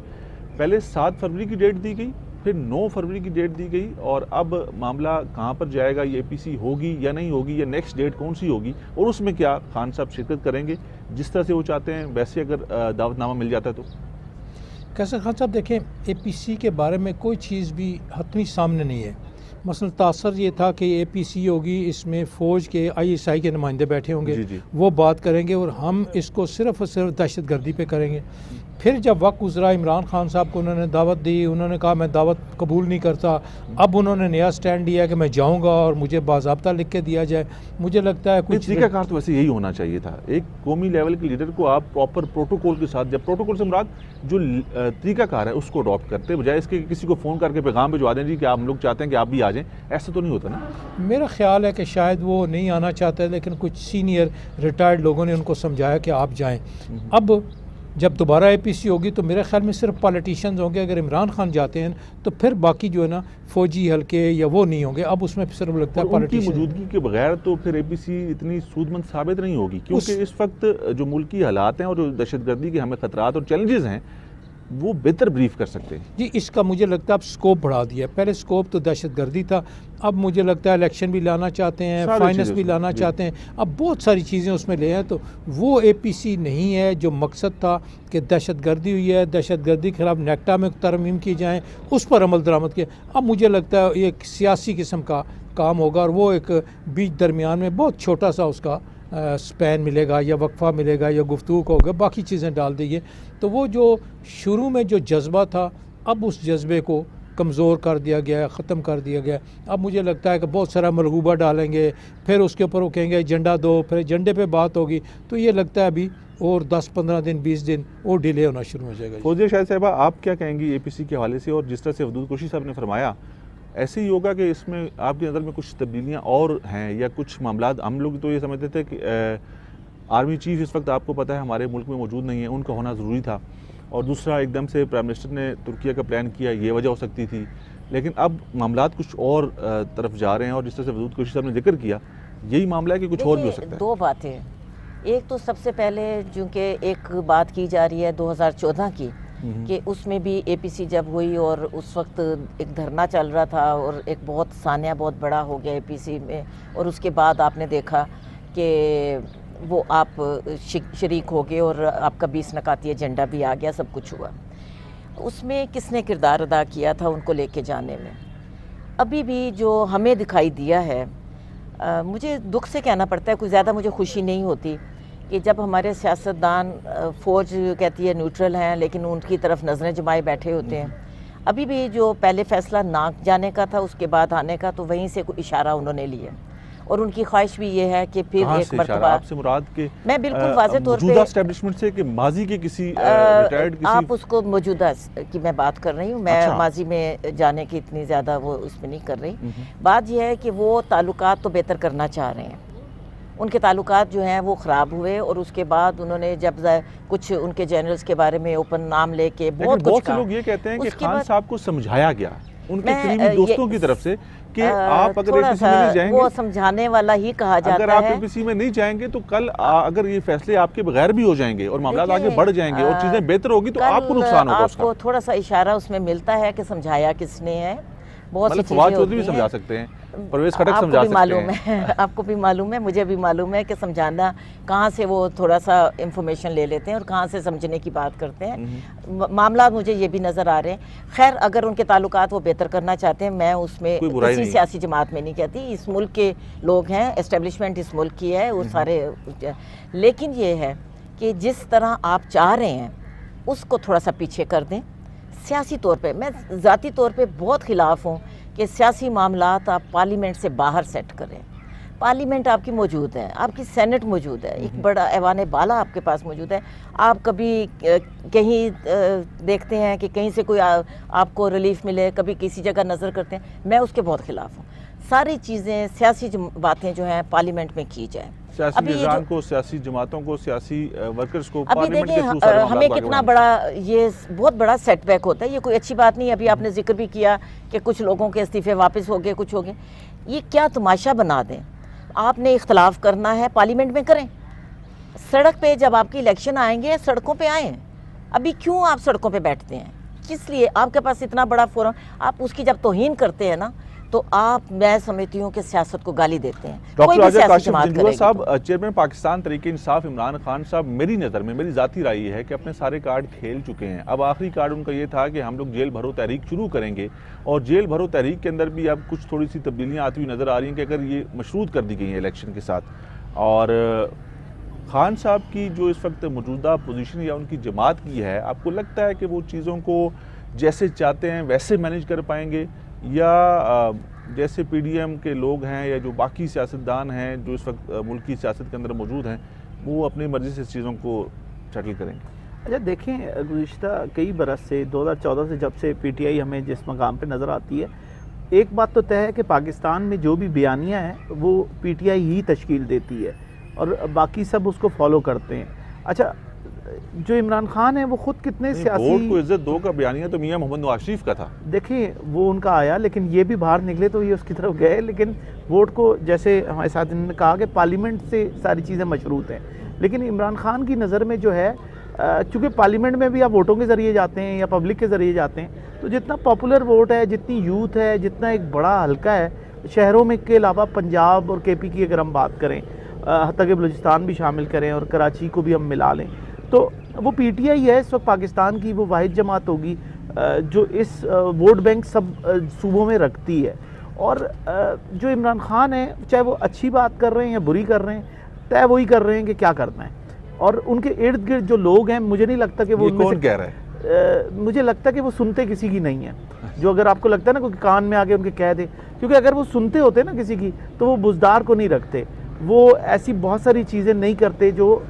पहले 7 फरवरी की डेट दी गई, फिर 9 फरवरी की डेट दी गई, और अब मामला कहाँ पर जाएगा, ये एपीसी होगी या नहीं होगी, या नेक्स्ट डेट कौन सी होगी, और उसमें क्या खान साहब शिरकत करेंगे जिस तरह से वो चाहते हैं, वैसे अगर दावतनामा मिल जाता है तो? कैसर खान साहब देखें, एपीसी के बारे में कोई चीज़ भी हतमी सामने नहीं है। मसलन तासर ये था कि एपीसी होगी, इसमें फ़ौज के आईएसआई के नुमाइंदे बैठे होंगे, जी। वो बात करेंगे और हम इसको सिर्फ़ और सिर्फ दहशतगर्दी पे करेंगे। फिर जब वक्त गुजरा, इमरान खान साहब को उन्होंने दावत दी, उन्होंने कहा मैं दावत कबूल नहीं करता। अब उन्होंने नया स्टैंड लिया कि मैं जाऊंगा और मुझे बाज़ाब्ता लिख के दिया जाए। मुझे लगता है कुछ तरीक़ाकार तो वैसे यही होना चाहिए था। एक कौमी लेवल के लीडर को आप प्रॉपर प्रोटोकॉल के साथ, जब प्रोटोकॉल से मुराद जो तरीक़ाकार है उसको अडॉप्ट करते, बजाय इसके किसी को फ़ोन करके पैगाम भिजवा दें जी कि आप हम लोग चाहते हैं कि आप भी आ जाएँ, ऐसा तो नहीं होता ना। मेरा ख्याल है कि शायद वो नहीं आना चाहते, लेकिन कुछ सीनियर रिटायर्ड लोगों ने उनको समझाया कि आप जाएँ। अब जब दोबारा एपीसी होगी तो मेरे ख्याल में सिर्फ पॉलिटिशियंस होंगे। अगर इमरान खान जाते हैं तो फिर बाकी जो है ना फौजी हल्के या वो नहीं होंगे। अब उसमें सिर्फ लगता है उनकी मौजूदगी के बगैर तो फिर एपीसी इतनी सूदमंद साबित नहीं होगी, क्योंकि इस वक्त जो मुल्की हालात हैं और जो दहशतगर्दी के हमें खतरात और चैलेंजेस हैं वो बेहतर ब्रीफ कर सकते हैं। जी, इसका मुझे लगता है अब स्कोप बढ़ा दिया। पहले स्कोप तो दहशतगर्दी था, अब मुझे लगता है इलेक्शन भी लाना चाहते हैं, फाइनेंस भी लाना चाहते हैं, अब बहुत सारी चीज़ें उसमें ले हैं। तो वो एपीसी नहीं है जो मकसद था कि दहशतगर्दी हुई है, दहशतगर्दी के खिलाफ नेक्टा में तरमीम की जाएँ, उस पर अमल दरामद किया। अब मुझे लगता है एक सियासी किस्म का काम होगा और वो एक बीच दरमियान में बहुत छोटा सा उसका स्पैन मिलेगा या वक्फा मिलेगा या गुफ्तगू को होगा, बाकी चीज़ें डाल दीजिए। तो वो जो शुरू में जो जज्बा था अब उस जज्बे को कमज़ोर कर दिया गया, ख़त्म कर दिया गया। अब मुझे लगता है कि बहुत सारा मलगूबा डालेंगे, फिर उसके ऊपर वो कहेंगे एजेंडा दो, फिर एजेंडे पे बात होगी। तो ये लगता है अभी और 10-15 दिन 20 दिन और डिले होना शुरू हो जाएगा। फौजिया शाहिद साहिबा, आप क्या कहेंगी एपीसी के हवाले से, और जिस तरह से वदूद कुरैशी साहब ने फरमाया ऐसे ही होगा कि इसमें आपकी नज़र में कुछ तब्दीलियाँ और हैं या कुछ मामला? हम लोग तो ये समझते थे कि आर्मी चीफ इस वक्त आपको पता है हमारे मुल्क में मौजूद नहीं है, उनका होना ज़रूरी था, और दूसरा एकदम से प्राइम मिनिस्टर ने तुर्किया का प्लान किया, ये वजह हो सकती थी। लेकिन अब मामलात कुछ और तरफ जा रहे हैं, और जिस तरह से वदूद कुरैशी साहब ने जिक्र किया, यही मामला है कि कुछ और भी हो सकता है? 2 बातें। एक तो सबसे पहले चूँकि एक बात की जा रही है 2014 की कि उसमें भी एपीसी जब हुई और उस वक्त एक धरना चल रहा था और एक बहुत सानिया बहुत बड़ा हो गया एपीसी में, और उसके बाद आपने देखा कि वो आप शरीक हो गए और आपका 20 नकाती एजेंडा भी आ गया, सब कुछ हुआ। उसमें किसने किरदार अदा किया था उनको लेके जाने में? अभी भी जो हमें दिखाई दिया है, मुझे दुख से कहना पड़ता है, कुछ ज़्यादा मुझे खुशी नहीं होती कि जब हमारे सियासतदान फ़ौज कहती है न्यूट्रल हैं, लेकिन उनकी तरफ नज़रें जमाए बैठे होते हैं। अभी भी जो पहले फ़ैसला ना जाने का था, उसके बाद आने का, तो वहीं से कोई इशारा उन्होंने लिया और उनकी ख्वाहिश भी ये है कि फिर एक मरतबा, आपसे मुराद के मैं बिल्कुल वाज़े तौर पे एस्टेब्लिशमेंट से कि माजी के किसी रिटायर्ड किसी, आप उसको मौजूदा की मैं बात कर रही हूँ, मैं अच्छा। माजी में जाने की इतनी ज़्यादा वो उसमें नहीं कर रही। बात यह है कि वो ताल्लुकात तो बेहतर करना चाह रहे हैं, उनके ताल्लुकात जो हैं वो ख़राब हुए और उसके बाद उन्होंने जब कुछ उनके जनरल्स के बारे में ओपन नाम लेके बहुत से लोग ये कहते हैं कि खान साहब को समझाया गया उनके मैं, करीबी दोस्तों की तरफ से कि आप अगर थोड़ा एपीसी में नहीं जाएंगे, वो समझाने वाला ही कहा जाता अगर आप एपीसी में नहीं जाएंगे तो कल अगर ये फैसले आपके बगैर भी हो जाएंगे और मामला आगे बढ़ जाएंगे और चीजें बेहतर होगी तो आपको नुकसान होगा उसका। आपको थोड़ा सा इशारा उसमें मिलता है कि समझाया किसने है, बहुत सी मतलब चीजें फवाद चौधरी भी होती समझा हैं। सकते हैं, परवेज खटक आपको समझा भी सकते मालूम हैं। है आपको भी मालूम है, मुझे भी मालूम है कि समझाना कहाँ से वो थोड़ा सा इंफॉर्मेशन ले लेते हैं और कहाँ से समझने की बात करते हैं। मामला मुझे ये भी नज़र आ रहे हैं। खैर, अगर उनके ताल्लुकात वो बेहतर करना चाहते हैं, मैं उसमें किसी सियासी जमात में नहीं कहती, इस मुल्क के लोग हैं, एस्टेब्लिशमेंट इस मुल्क की है, वो सारे। लेकिन ये है कि जिस तरह आप चाह रहे हैं उसको थोड़ा सा पीछे कर दें। सियासी तौर पे मैं ज़ाती तौर पे बहुत ख़िलाफ़ हूँ कि सियासी मामलात आप पार्लियामेंट से बाहर सेट करें। पार्लियामेंट आपकी मौजूद है, आपकी सेनेट मौजूद है, एक बड़ा ऐवान बाला आपके पास मौजूद है। आप कभी कहीं देखते हैं कि कहीं से कोई आपको रिलीफ मिले, कभी किसी जगह नज़र करते हैं, मैं उसके बहुत ख़िलाफ़ हूँ। सारी चीज़ें सियासी बातें जो हैं पार्लियामेंट में की जाए। सियासी निज़ाम को, सियासी जमातों को, सियासी वर्कर्स को अभी पार्लियामेंट के थ्रू देखिए हमें कितना बड़ा ये बहुत बड़ा सेटबैक होता है, ये कोई अच्छी बात नहीं। अभी आपने जिक्र भी किया कि कुछ लोगों के इस्तीफे वापस हो गए, कुछ हो गए। ये क्या तमाशा बना दें? आपने इख्तलाफ करना है पार्लियामेंट में करें, सड़क पे जब आपकी इलेक्शन आएंगे सड़कों पे आएँ। अभी क्यों आप सड़कों पे बैठते हैं? किस लिए? आपके पास इतना बड़ा फोरम, आप उसकी जब तौहीन करते हैं ना, तो आप, मैं समझती हूँ कि सियासत को गाली देते हैं। डॉक्टर आज़ाद काशिफ जिंजुआ साहब, चेयरमैन पाकिस्तान तहरीक इंसाफ इमरान खान साहब, मेरी नज़र में, मेरी ज़ाती राय है कि अपने सारे कार्ड खेल चुके हैं। अब आखिरी कार्ड उनका ये था कि हम लोग जेल भरो तहरीक शुरू करेंगे, और जेल भरो तहरीक के अंदर भी अब कुछ थोड़ी सी तब्दीलियाँ आती हुई नज़र आ रही हैं कि अगर ये मशरूत कर दी गई हैं इलेक्शन के साथ, और खान साहब की जो इस वक्त मौजूदा पोजीशन या उनकी जमात की है, आपको लगता है कि वो चीज़ों को जैसे चाहते हैं वैसे मैनेज कर पाएंगे, या जैसे पीडीएम के लोग हैं या जो बाकी सियासतदान हैं जो इस वक्त मुल्क की सियासत के अंदर मौजूद हैं, वो अपनी मर्ज़ी से चीज़ों को सेटल करेंगे? अच्छा देखें, गुज़िश्ता कई बरस से 2014 से जब से पीटीआई हमें जिस मकाम पे नज़र आती है, एक बात तो तय है कि पाकिस्तान में जो भी बयानियाँ हैं वो पीटीआई ही तश्कील देती है और बाकी सब उसको फॉलो करते हैं। अच्छा, जो इमरान खान है वो खुद कितने सियासी, वोट को इज्जत दो का बयानिया तो मियां मोहम्मद नवाज शरीफ का था। देखिए वो उनका आया, लेकिन ये भी बाहर निकले तो ये उसकी तरफ गए। लेकिन वोट को, जैसे हमारे साथ ने कहा कि पार्लियामेंट से सारी चीज़ें मशरूत हैं, लेकिन इमरान खान की नज़र में जो है, चूँकि पार्लियामेंट में भी आप वोटों के ज़रिए जाते हैं या पब्लिक के ज़रिए जाते हैं, तो जितना पॉपुलर वोट है, जितनी यूथ है, जितना एक बड़ा हल्का है शहरों में के अलावा पंजाब और केपी की अगर हम बात करें, हत्ता कि बलूचिस्तान भी शामिल करें और कराची को भी हम मिला लें, तो वो पीटीआई है इस वक्त पाकिस्तान की वो वाहिद जमात होगी जो इस वोट बैंक सब सूबों में रखती है। और जो इमरान खान है, चाहे वो अच्छी बात कर रहे हैं या बुरी कर रहे हैं, तय वही कर रहे हैं कि क्या करना है। और उनके इर्द गिर्द जो लोग हैं, मुझे नहीं लगता कि वो कौन कह रहा है, मुझे लगता है कि वो सुनते किसी की नहीं है। जो अगर आपको लगता है ना कोई कान में आके उनके कह दे, क्योंकि अगर वो सुनते होते ना किसी की, तो वो बुजदार को नहीं रखते, वो ऐसी बहुत सारी चीज़ें नहीं करते जो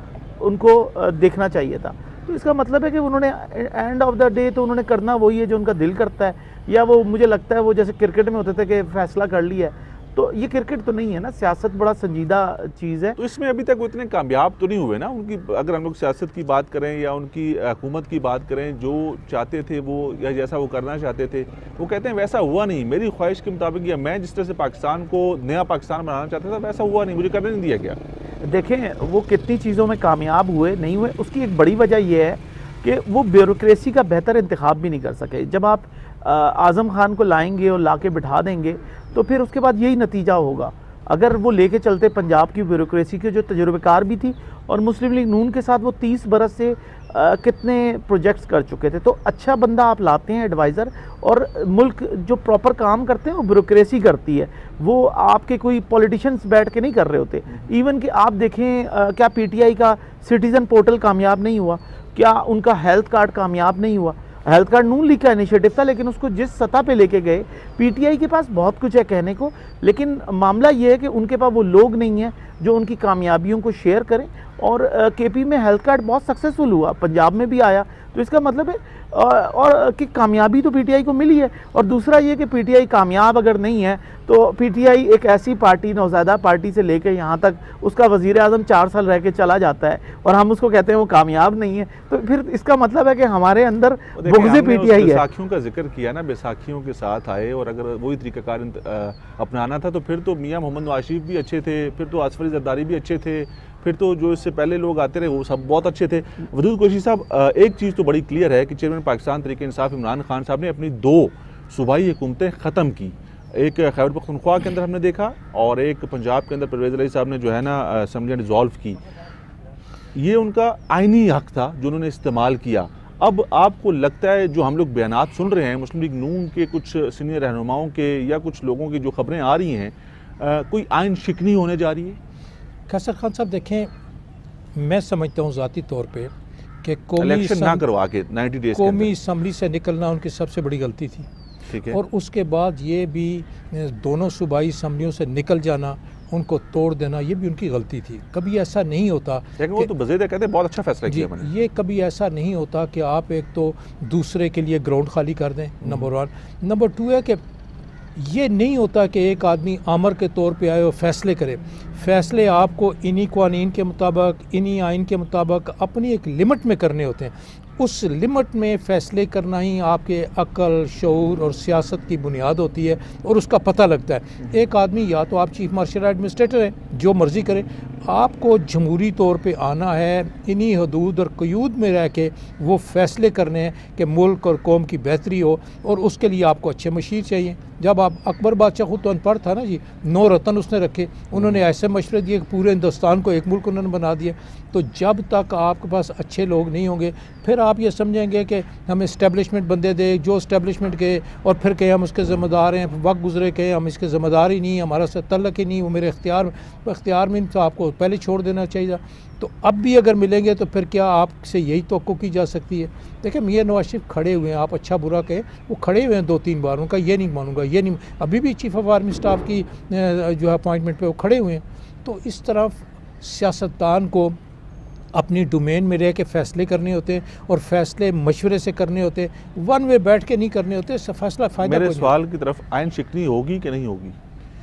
उनको देखना चाहिए था। तो इसका मतलब है कि उन्होंने एंड ऑफ द डे तो उन्होंने करना वही है जो उनका दिल करता है, या वो, मुझे लगता है वो जैसे क्रिकेट में होते थे कि फैसला कर लिया है, तो ये क्रिकेट तो नहीं है ना, सियासत बड़ा संजीदा चीज़ है। तो इसमें अभी तक वो इतने कामयाब तो नहीं हुए ना उनकी, अगर हम लोग सियासत की बात करें या उनकी हुकूमत की बात करें, जो चाहते थे वो या जैसा वो करना चाहते थे, वो कहते हैं वैसा हुआ नहीं मेरी ख्वाहिश के मुताबिक, या मैं जिस तरह से पाकिस्तान को नया पाकिस्तान बनाना चाहता था वैसा हुआ नहीं, मुझे करने नहीं दिया गया। देखें वो कितनी चीज़ों में कामयाब हुए नहीं हुए, उसकी एक बड़ी वजह यह है कि वो ब्यूरोक्रेसी का बेहतर इंतखाब भी नहीं कर सके। जब आप आज़म खान को लाएंगे और ला के बिठा देंगे तो फिर उसके बाद यही नतीजा होगा। अगर वो लेके चलते पंजाब की ब्यूरोक्रेसी के जो तजुर्बेकार भी थी, और मुस्लिम लीग नून के साथ वो 30 बरस से कितने प्रोजेक्ट्स कर चुके थे, तो अच्छा बंदा आप लाते हैं एडवाइज़र, और मुल्क जो प्रॉपर काम करते हैं वो ब्यूरोक्रेसी करती है, वो आपके कोई पॉलिटिशियंस बैठ के नहीं कर रहे होते। इवन कि आप देखें क्या पीटीआई का सिटीज़न पोर्टल कामयाब नहीं हुआ, क्या उनका हेल्थ कार्ड कामयाब नहीं हुआ। हेल्थ कार्ड नून लीग का इनिशिएटिव था, लेकिन उसको जिस सतह पे लेके गए, पीटीआई के पास बहुत कुछ है कहने को, लेकिन मामला ये है कि उनके पास वो लोग नहीं हैं जो उनकी कामयाबियों को शेयर करें। और केपी में हेल्थ कार्ड बहुत सक्सेसफुल हुआ, पंजाब में भी आया, तो इसका मतलब है और कि कामयाबी तो पीटीआई को मिली है। और दूसरा ये कि पीटीआई कामयाब अगर नहीं है तो पीटीआई एक ऐसी पार्टी, नौज़ायदा पार्टी से लेकर यहाँ तक उसका वज़ीर आज़म 4 साल रह के चला जाता है और हम उसको कहते हैं वो कामयाब नहीं है, तो फिर इसका मतलब है कि हमारे अंदर बुग़्ज़ पीटीआई है। बैसाखियों का जिक्र किया ना, बैसाखियों के साथ आए, और अगर वही तरीक़ाकार अपनाना था तो फिर तो मियाँ मोहम्मद नवाज़ शरीफ भी अच्छे थे, फिर तो आसिफ अली ज़रदारी भी अच्छे थे, फिर तो जो इससे पहले लोग आते रहे वो सब बहुत अच्छे थे। वदूद कुरैशी साहब, एक चीज़ तो बड़ी क्लियर है कि चेयरमैन पाकिस्तान तहरीक इंसाफ इमरान खान साहब ने अपनी 2 सूबाई हुकूमतें ख़त्म की। एक खैबर पख्तूनख्वा के अंदर हमने देखा, और एक पंजाब के अंदर परवेज़ इलाही साहब ने जो है ना असेंबली डिज़ोल्व की। ये उनका आइनी हक़ था जो उन्होंने इस्तेमाल किया। अब आपको लगता है जो हम लोग बयानात सुन रहे हैं मुस्लिम लीग नून के कुछ सीनियर रहनुमाओं के या कुछ लोगों की जो ख़बरें आ रही हैं, कोई आइन शिकनी होने जा रही है? कैसर खान साहब देखें, मैं समझता हूँ ज़ाती तौर पे कि इलेक्शन ना करवा के 90 डेज़ कौमी असम्बली से निकलना उनकी सबसे बड़ी गलती थी। ठीक है। और उसके बाद ये भी दोनों सूबाई असम्बलियों से निकल जाना, उनको तोड़ देना, ये भी उनकी गलती थी। कभी ऐसा नहीं होता, लेकिन वो तो बज़ेद कहते हैं बहुत अच्छा फैसला किया मैंने। ये कभी ऐसा नहीं होता कि आप एक तो दूसरे के लिए ग्राउंड खाली कर दें, नंबर 1। नंबर 2 है कि ये नहीं होता कि एक आदमी आमर के तौर पे आए और फैसले करे। फ़ैसले आपको इन्हीं क़वानीन के मुताबिक, इन्हीं आइन के मुताबिक अपनी एक लिमिट में करने होते हैं। उस लिमिट में फ़ैसले करना ही आपके अक्ल, शऊर और सियासत की बुनियाद होती है, और उसका पता लगता है। एक आदमी, या तो आप चीफ मार्शल एडमिनिस्ट्रेटर हैं, जो मर्ज़ी करें, आपको जमहूरी तौर पे आना है, इन्हीं हदूद और क़यूद में रह के वो फ़ैसले करने हैं कि मुल्क और कौम की बेहतरी हो, और उसके लिए आपको अच्छे मशीर चाहिए। जब आप अकबर बादशाह खुद तो अनपढ़ था ना जी, 9 रतन उसने रखे, उन्होंने ऐसे मशवरे दिए कि पूरे हिंदुस्तान को एक मुल्क उन्होंने बना दिया। तो जब तक आपके पास अच्छे लोग नहीं होंगे, फिर आप ये समझेंगे कि हम इस्टेब्लिशमेंट बंदे दे, जो इस्टेब्लिशमेंट के, और फिर कहें हम उसके ज़िम्मेदार हैं, वक्त गुजरे कहें हम इसके ज़िम्मेदार ही नहीं, हमारा से तल्लक ही नहीं, वो मेरे इख्तियार में तो आपको पहले छोड़ देना चाहिए। तो अब भी अगर मिलेंगे तो फिर क्या आपसे यही तवक्को की जा सकती है? देखिए, मियां नवाज शरीफ खड़े हुए हैं, आप अच्छा बुरा कहें, वो खड़े हुए हैं 2-3 बार, उनका ये नहीं मानूंगा, ये नहीं, अभी भी चीफ ऑफ आर्मी स्टाफ की जो है अपॉइंटमेंट पे वो खड़े हुए हैं। तो इस तरफ सियासतदान को अपनी डोमेन में रह के फ़ैसले करने होते हैं, और फ़ैसले मशवरे से करने होते हैं, वन वे बैठ के नहीं करने होते। फ़ैसला फ़ायदा। मेरे सवाल की तरफ, आइन शिकनी होगी कि नहीं होगी?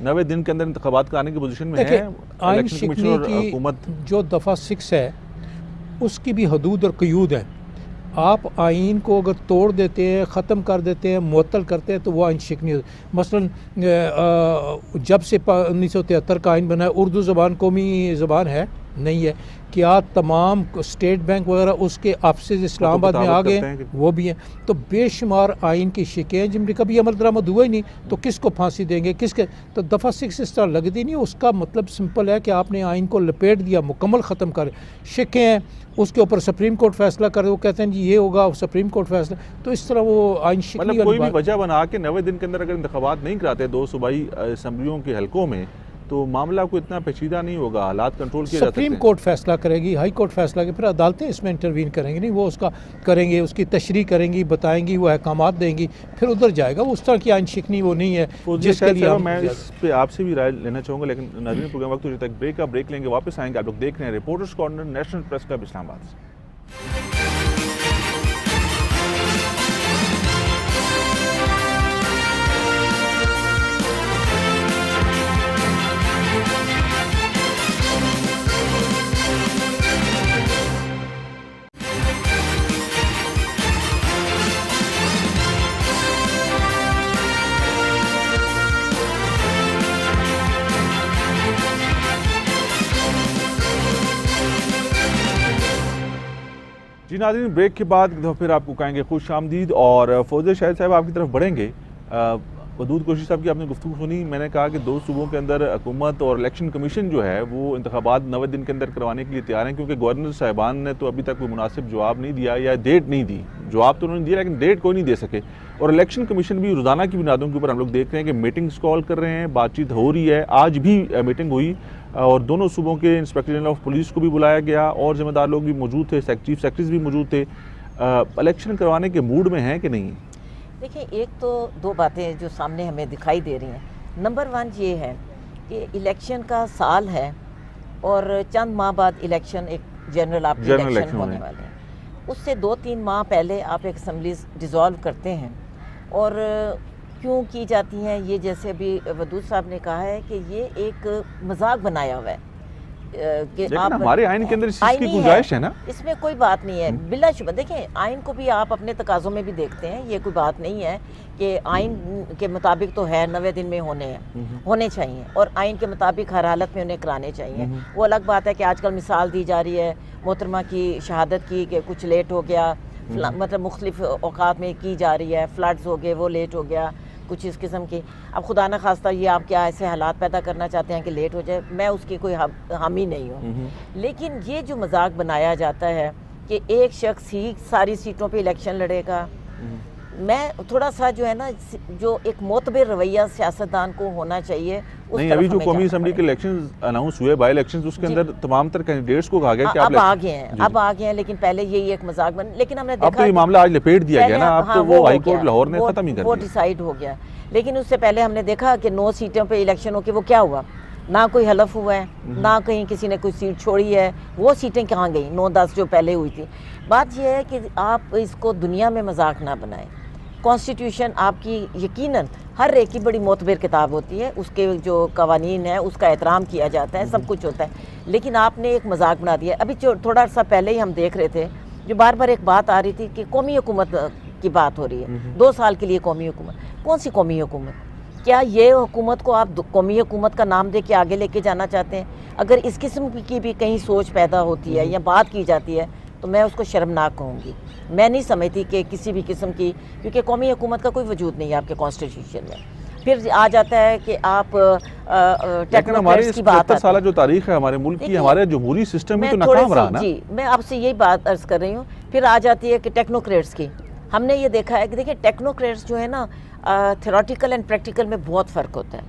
90 दिन के अंदर इंतखाबात कराने की पोजीशन में है आइन शिकनी की हुकूमत। जो दफ़ा 6 है उसकी भी हदूद और क़यूद है। आप आइन को अगर तोड़ देते हैं, ख़त्म कर देते हैं, मुअत्तल करते हैं, तो वो आइन शिकनी। मसलन जब से 1973 का आइन बना है, उर्दू ज़बान कौमी ज़बान है नहीं है? क्या तमाम स्टेट बैंक वगैरह उसके ऑफिस इस्लामाबाद में आ गए? वो भी हैं। तो बेशुमार आइन की शिकें जिनमें कभी अमल दरामद हुआ ही नहीं, तो किसको फांसी देंगे, किसके? तो दफ़ा 6 इस तरह लगती नहीं। उसका मतलब सिंपल है कि आपने आइन को लपेट दिया, मुकम्मल ख़त्म कर। शिकें हैं, उसके ऊपर सुप्रीम कोर्ट फैसला करे, वो कहते हैं जी ये होगा, सुप्रीम कोर्ट फैसला। तो इस तरह वो आइन शिकनी, मतलब कोई भी वजह बना के 90 दिन के अंदर अगर इंतखाबात नहीं कराते 2 सूबाई असम्बलियों के हलकों में, तो मामला को इतना पेचीदा नहीं होगा, हालात कंट्रोल किए जा सकते हैं। सुप्रीम कोर्ट फैसला करेगी, हाई कोर्ट फैसला करेगी, फिर अदालतें इसमें इंटरवीन करेंगी नहीं, वो उसका करेंगे, उसकी तशरीह करेंगी, बताएंगी, वो अहकामात देंगी, फिर उधर जाएगा। वो उस तरह की आइन शिकनी वो नहीं है जिसके लिए मैं इस पे आपसे भी राय लेना चाहूँगा, लेकिन नाज़रीन प्रोग्राम वक्त हो जाता है, ब्रेक लेंगे, वापस आएंगे। आप लोग देख रहे हैं reporters corner, national press club Islamabad से। जी नाज़रीन, ब्रेक के बाद एक दफ़ा फिर आपको कहेंगे खुश आमदीद। और फौजे शाहिद साहब आपकी तरफ बढ़ेंगे। वदूद कोशी साहब की आपने गुफ्तगू सुनी। मैंने कहा कि 2 सूबों के अंदर हुकूमत और इलेक्शन कमीशन जो है वो इंतखाबात 90 दिन के अंदर करवाने के लिए तैयार हैं, क्योंकि गवर्नर साहिबान ने तो अभी तक कोई मुनासिब जवाब नहीं दिया या डेट नहीं दी। जवाब तो उन्होंने दिया लेकिन डेट कोई नहीं दे सके। और इलेक्शन कमीशन भी रोज़ाना की बुनियादों के ऊपर हम लोग देख रहे हैं कि मीटिंग्स कॉल कर रहे हैं, बातचीत हो रही है। आज भी मीटिंग हुई और दोनों सूबों के इंस्पेक्टर जनरल ऑफ पुलिस को भी बुलाया गया और ज़िम्मेदार लोग भी मौजूद थे, चीफ सेक्रेटरीज भी मौजूद थे। इलेक्शन करवाने के मूड में हैं कि नहीं? देखिए, एक तो 2 बातें जो सामने हमें दिखाई दे रही हैं। नंबर 1 ये है कि इलेक्शन का साल है और चंद माह बाद इलेक्शन, एक जनरल आपके इलेक्शन होने वाले हैं। उससे 2-3 माह पहले आप एक असम्बली डिज़ोल्व करते हैं और क्यों की जाती हैं ये, जैसे अभी वदूद साहब ने कहा है कि ये एक मजाक बनाया हुआ है कि आप हमारे आइन के अंदर इस चीज़ की गुंजाइश है ना, इसमें कोई बात नहीं है बिलाशुबा। देखें, आइन को भी आप अपने तकाज़ों में भी देखते हैं, ये कोई बात नहीं है कि आइन के मुताबिक तो है 90 दिन में होने चाहिए और आइन के मुताबिक हर हालत में उन्हें कराने चाहिए। वो अलग बात है कि आजकल मिसाल दी जा रही है मोहतरमा की शहादत की कि कुछ लेट हो गया, मतलब मुख्तलिफ औकात में की जा रही है, फ्लड्स हो गए वो लेट हो गया, कुछ इस किस्म की। अब खुदा न खास्ता ये आप क्या ऐसे हालात पैदा करना चाहते हैं कि लेट हो जाए, मैं उसकी कोई हामी नहीं हूँ। लेकिन ये जो मजाक बनाया जाता है कि एक शख्स ही सारी सीटों पे इलेक्शन लड़ेगा, मैं थोड़ा सा जो है ना, जो एक मोतबर रवैया सियासतदान को होना चाहिए उस नहीं। अभी जो कौमी असम्बली के इलेक्शन अनाउंस हुए, बाई इलेक्शन, उसके अंदर तमाम तर कैंडिडेट्स को कहा गया कि अब आ गए हैं, लेकिन पहले यही एक मजाक बन, लेकिन हमने देखा ये मामला आज लपेट दिया गया ना, अब तो वो हाई कोर्ट लाहौर ने खत्म ही कर दिया, वो डिसाइड हो गया। लेकिन उससे पहले हमने देखा कि 9 सीटों पे इलेक्शन हो के वो क्या हुआ, ना कोई हलफ हुआ है, ना कहीं किसी ने कोई सीट छोड़ी है, वो सीटें कहाँ गई 9-10 जो पहले हुई थी। बात यह है कि आप इसको दुनिया में मजाक ना बनाएं। कॉन्स्टिट्यूशन आपकी यकीनन हर एक की बड़ी मोतबर किताब होती है, उसके जो कवानीन है उसका एहतराम किया जाता है, सब कुछ होता है, लेकिन आपने एक मजाक बना दिया। अभी थोड़ा सा पहले ही हम देख रहे थे जो बार बार एक बात आ रही थी कि कौमी हुकूमत की बात हो रही है, 2 साल के लिए कौमी हुकूमत। कौन सी कौमी हुकूमत? क्या ये हुकूमत को आप कौमी हुकूमत का नाम दे के आगे लेके जाना चाहते हैं? अगर इस किस्म की भी कहीं सोच पैदा होती है या बात की जाती है तो मैं उसको शर्मनाक कहूँगी। मैं नहीं समझती कि किसी भी किस्म की, क्योंकि कौमी हुकूमत का कोई वजूद नहीं है आपके कॉन्स्टिट्यूशन में। फिर आ जाता है कि आप टेक्नोक्रेट्स की बात, 70 साल जो तारीख है हमारे मुल्क की, हमारे जमहूरी सिस्टम में तो नाकाम रहा ना। जी, मैं आपसे यही बात अर्ज कर रही हूँ। फिर आ जाती है कि टेक्नोक्रेट्स की, हमने ये देखा है कि देखिए टेक्नोक्रेट्स जो है ना, थ्योरेटिकल एंड प्रैक्टिकल में बहुत फ़र्क होता है।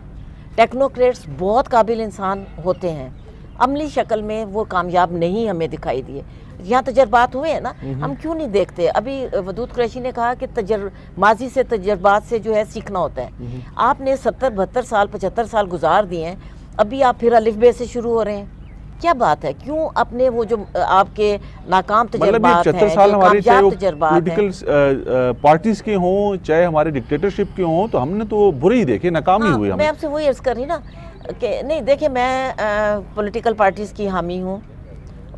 टेक्नोक्रेट्स बहुत काबिल इंसान होते हैं, अमली शक्ल में वो कामयाब नहीं हमें दिखाई दिए। यहाँ तजर्बात हुए हैं ना, हम क्यों नहीं देखते? अभी वदूद कुरैशी ने कहा कि माजी से तजर्बात से जो है सीखना होता है। आपने 70-72 साल 75 साल गुजार दिए हैं, अभी आप फिर अलिफ बे से शुरू हो रहे हैं, क्या बात है? क्यों अपने वो जो आपके नाकाम तजर्बात हैं, जो कामयाब तजर्बात हैं, पॉलिटिकल पार्टीज के हों चाहे हमारे डिक्टेटरशिप के हों, तो हमने तो बुरे ही देखे, नाकाम ही हुए। मैं आपसे वही अर्ज कर रही ना कि नहीं, देखिए मैं पॉलिटिकल पार्टीज़ की हामी हूँ,